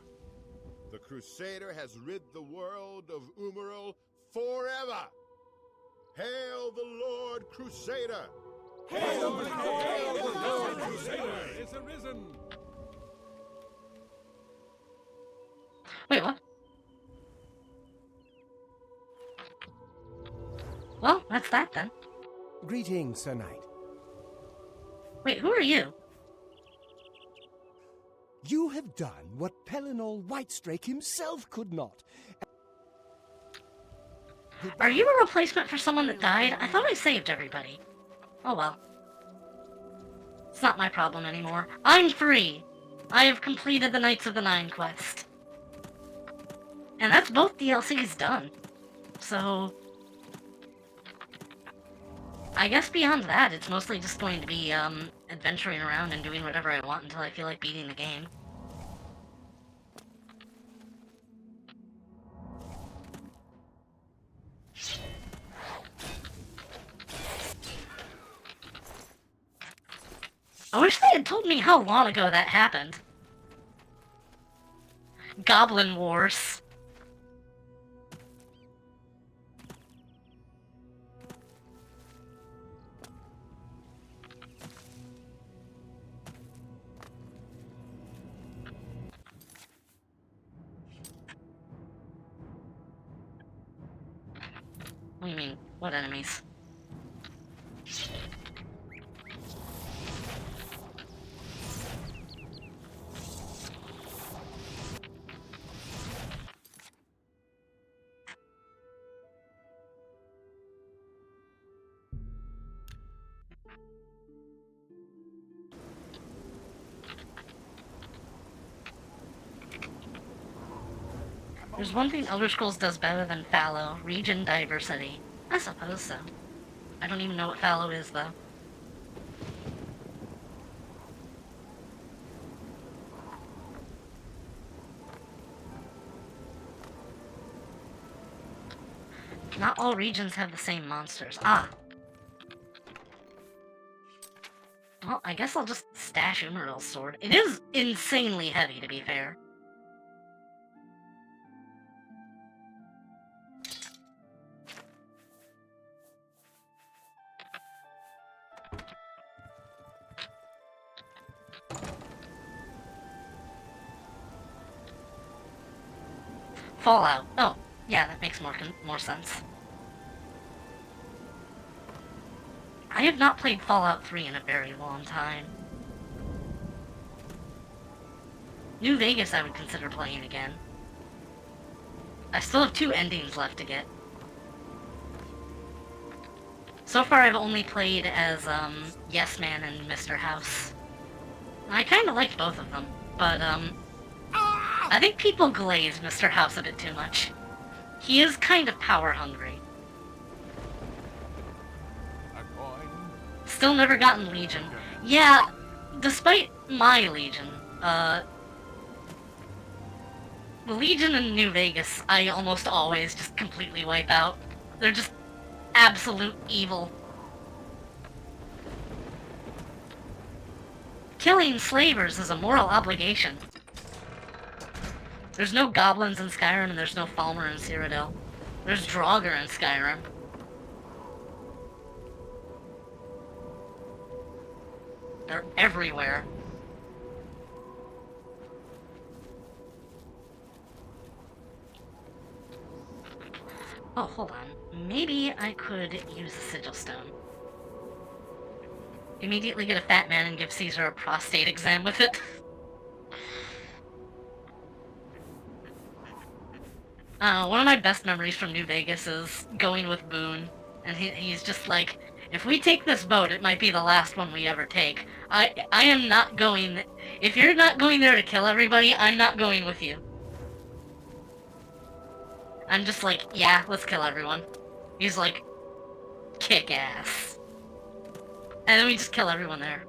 the Crusader has rid the world of Umaril forever. Hail the Lord Crusader! Hail the Lord Crusader is arisen! Wait, what? Well, that's that then. Greetings, Sir Knight. Wait, who are you? You have done what Pelennor Whitestrake himself could not. Are you a replacement for someone that died? I thought I saved everybody. Oh well. It's not my problem anymore. I'm free! I have completed the Knights of the Nine quest. And that's both DLCs done. So... I guess beyond that, it's mostly just going to be, adventuring around and doing whatever I want until I feel like beating the game. I wish they had told me how long ago that happened. Goblin Wars. What do you mean? What enemies? There's one thing Elder Scrolls does better than Fallow, region diversity. I suppose so. I don't even know what Fallow is, though. Not all regions have the same monsters. Ah! Well, I guess I'll just stash Umaril's sword. It is insanely heavy, to be fair. Fallout. Oh, yeah, that makes more sense. I have not played Fallout 3 in a very long time. New Vegas I would consider playing again. I still have 2 endings left to get. So far I've only played as, Yes Man and Mr. House. I kinda liked both of them, but, I think people glaze Mr. House a bit too much. He is kind of power-hungry. Still never gotten Legion. Yeah, despite my Legion, Legion and New Vegas, I almost always just completely wipe out. They're just absolute evil. Killing slavers is a moral obligation. There's no goblins in Skyrim and there's no Falmer in Cyrodiil. There's Draugr in Skyrim. They're everywhere. Oh, hold on. Maybe I could use the Sigil Stone. Immediately get a fat man and give Caesar a prostate exam with it. One of my best memories from New Vegas is going with Boone, and he's just like, if we take this boat, it might be the last one we ever take. I am not going... If you're not going there to kill everybody, I'm not going with you. I'm just like, yeah, let's kill everyone. He's like, kick ass. And then we just kill everyone there.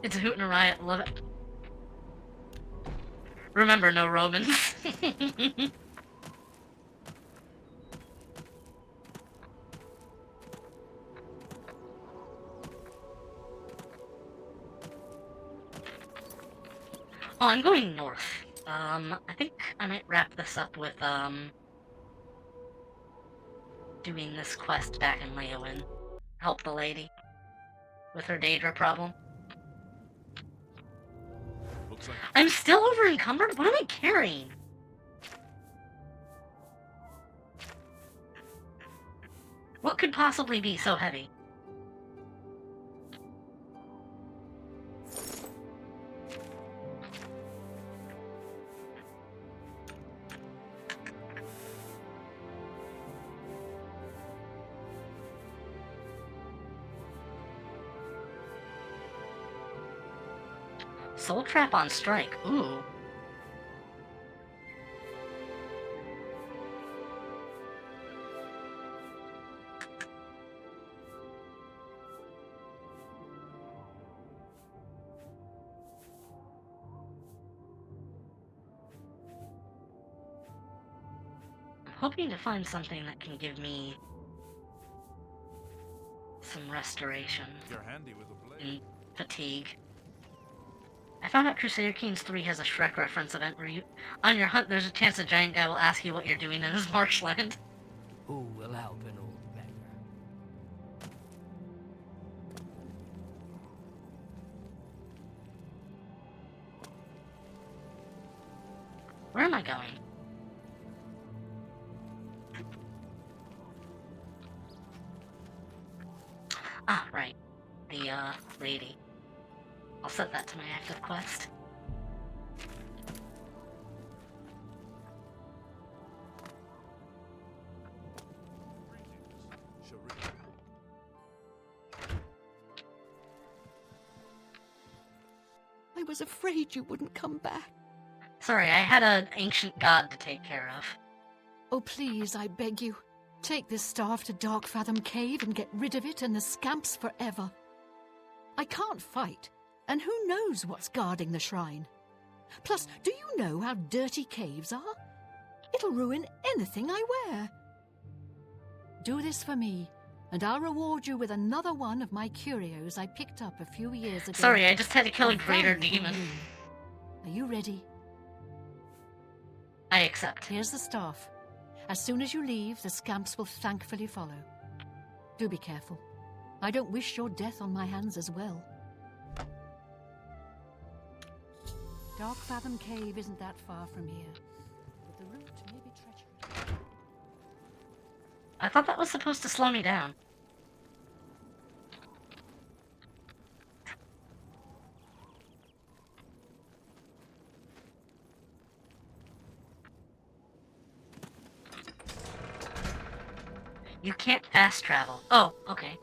It's a hoot and a riot, love it. Remember, no Romans. Oh, I'm going north. I think I might wrap this up with, doing this quest back in Leowin. Help the lady with her Daedra problem. I'm still over encumbered? What am I carrying? What could possibly be so heavy? Soul Trap on strike. Ooh. I'm hoping to find something that can give me some restoration in fatigue. I found out Crusader Kings 3 has a Shrek reference event where on your hunt, there's a chance a giant guy will ask you what you're doing in his marshland. Who will help an old beggar? Where am I going? Ah, right. The, lady. I'll set that to my active quest. I was afraid you wouldn't come back. Sorry, I had an ancient god to take care of. Oh, please, I beg you. Take this staff to Darkfathom Cave and get rid of it and the scamps forever. I can't fight, and who knows what's guarding the shrine? Plus, do you know how dirty caves are? It'll ruin anything I wear. Do this for me, and I'll reward you with another one of my curios I picked up a few years ago. Sorry, I just had to kill a greater demon. Are you ready? I accept. Here's the staff. As soon as you leave, the scamps will thankfully follow. Do be careful. I don't wish your death on my hands as well. Darkfathom Cave isn't that far from here, but the I thought that was supposed to slow me down. You can't fast travel. Oh, okay.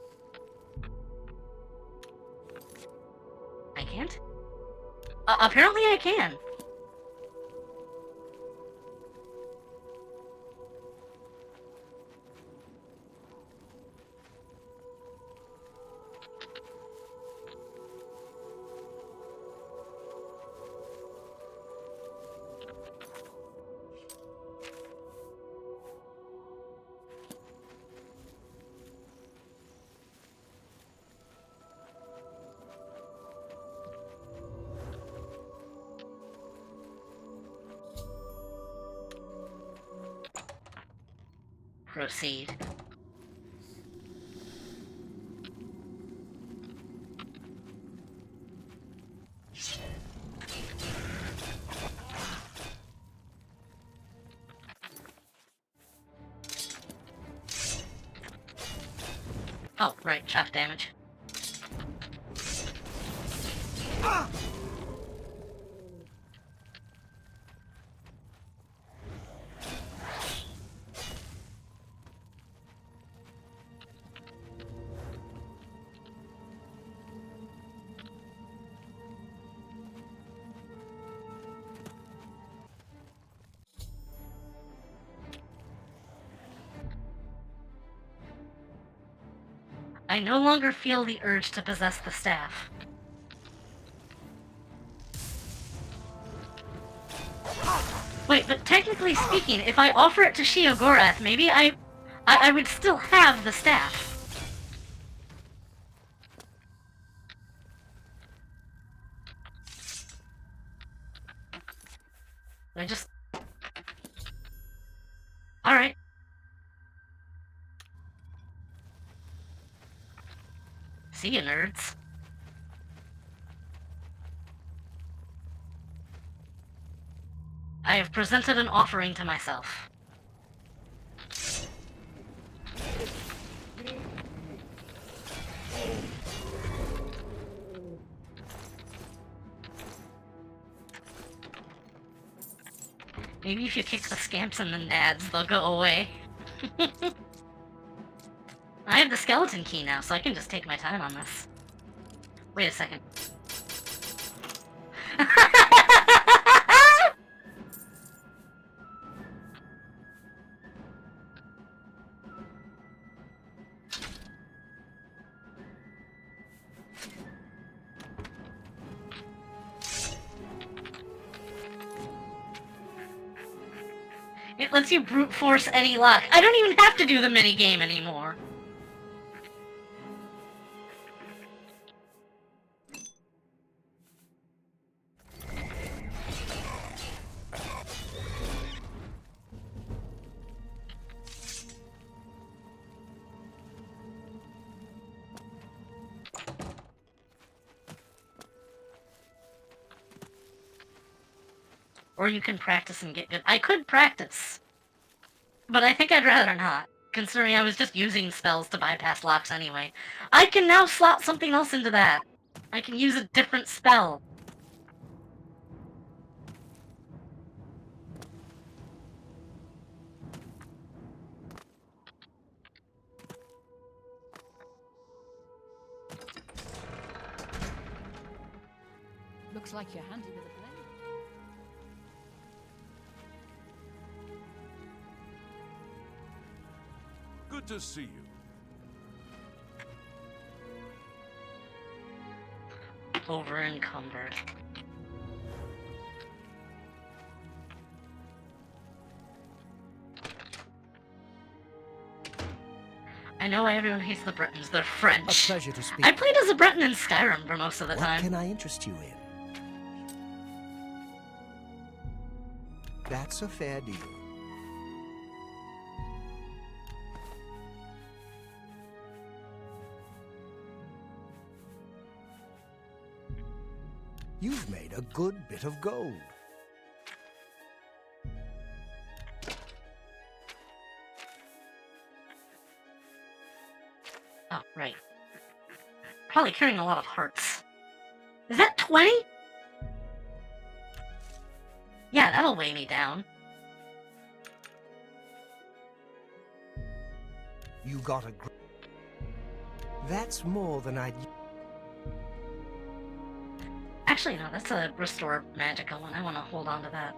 I can't? Apparently I can. Proceed. Oh, right, shock damage. I no longer feel the urge to possess the staff. Wait, but technically speaking, if I offer it to Sheogorath, maybe I would still have the staff. I just... Alright. See you, nerds. I have presented an offering to myself. Maybe if you kick the scamps and the nads, they'll go away. I have the skeleton key now, so I can just take my time on this. Wait a second. It lets you brute force any luck. I don't even have to do the minigame anymore. Or you can practice and get good. I could practice. But I think I'd rather not, considering I was just using spells to bypass locks anyway. I can now slot something else into that. I can use a different spell. Looks like you're handy with a blade. Good to see you. Over encumbered. I know why everyone hates the Bretons. They're French. A pleasure to speak. I played as a Breton in Skyrim for most of the time. What can I interest you in? That's a fair deal. You've made a good bit of gold. Oh, right. Probably carrying a lot of hearts. Is that 20? Yeah, that'll weigh me down. You got a That's more than I'd... Actually, no, that's a Restore Magica one. I want to hold on to that.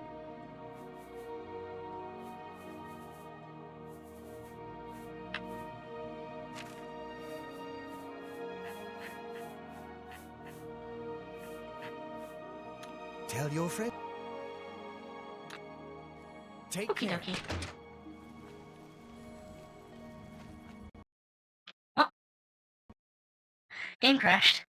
Tell your friend. Take Okie care. dokie. Oh. Game crashed.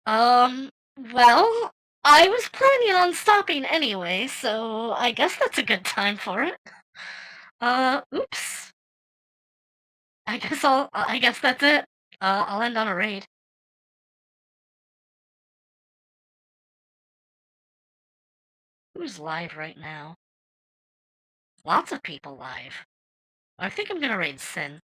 Well, I was planning on stopping anyway, so I guess that's a good time for it. Oops. I guess that's it. I'll end on a raid. Who's live right now? Lots of people live. I think I'm gonna raid Sin.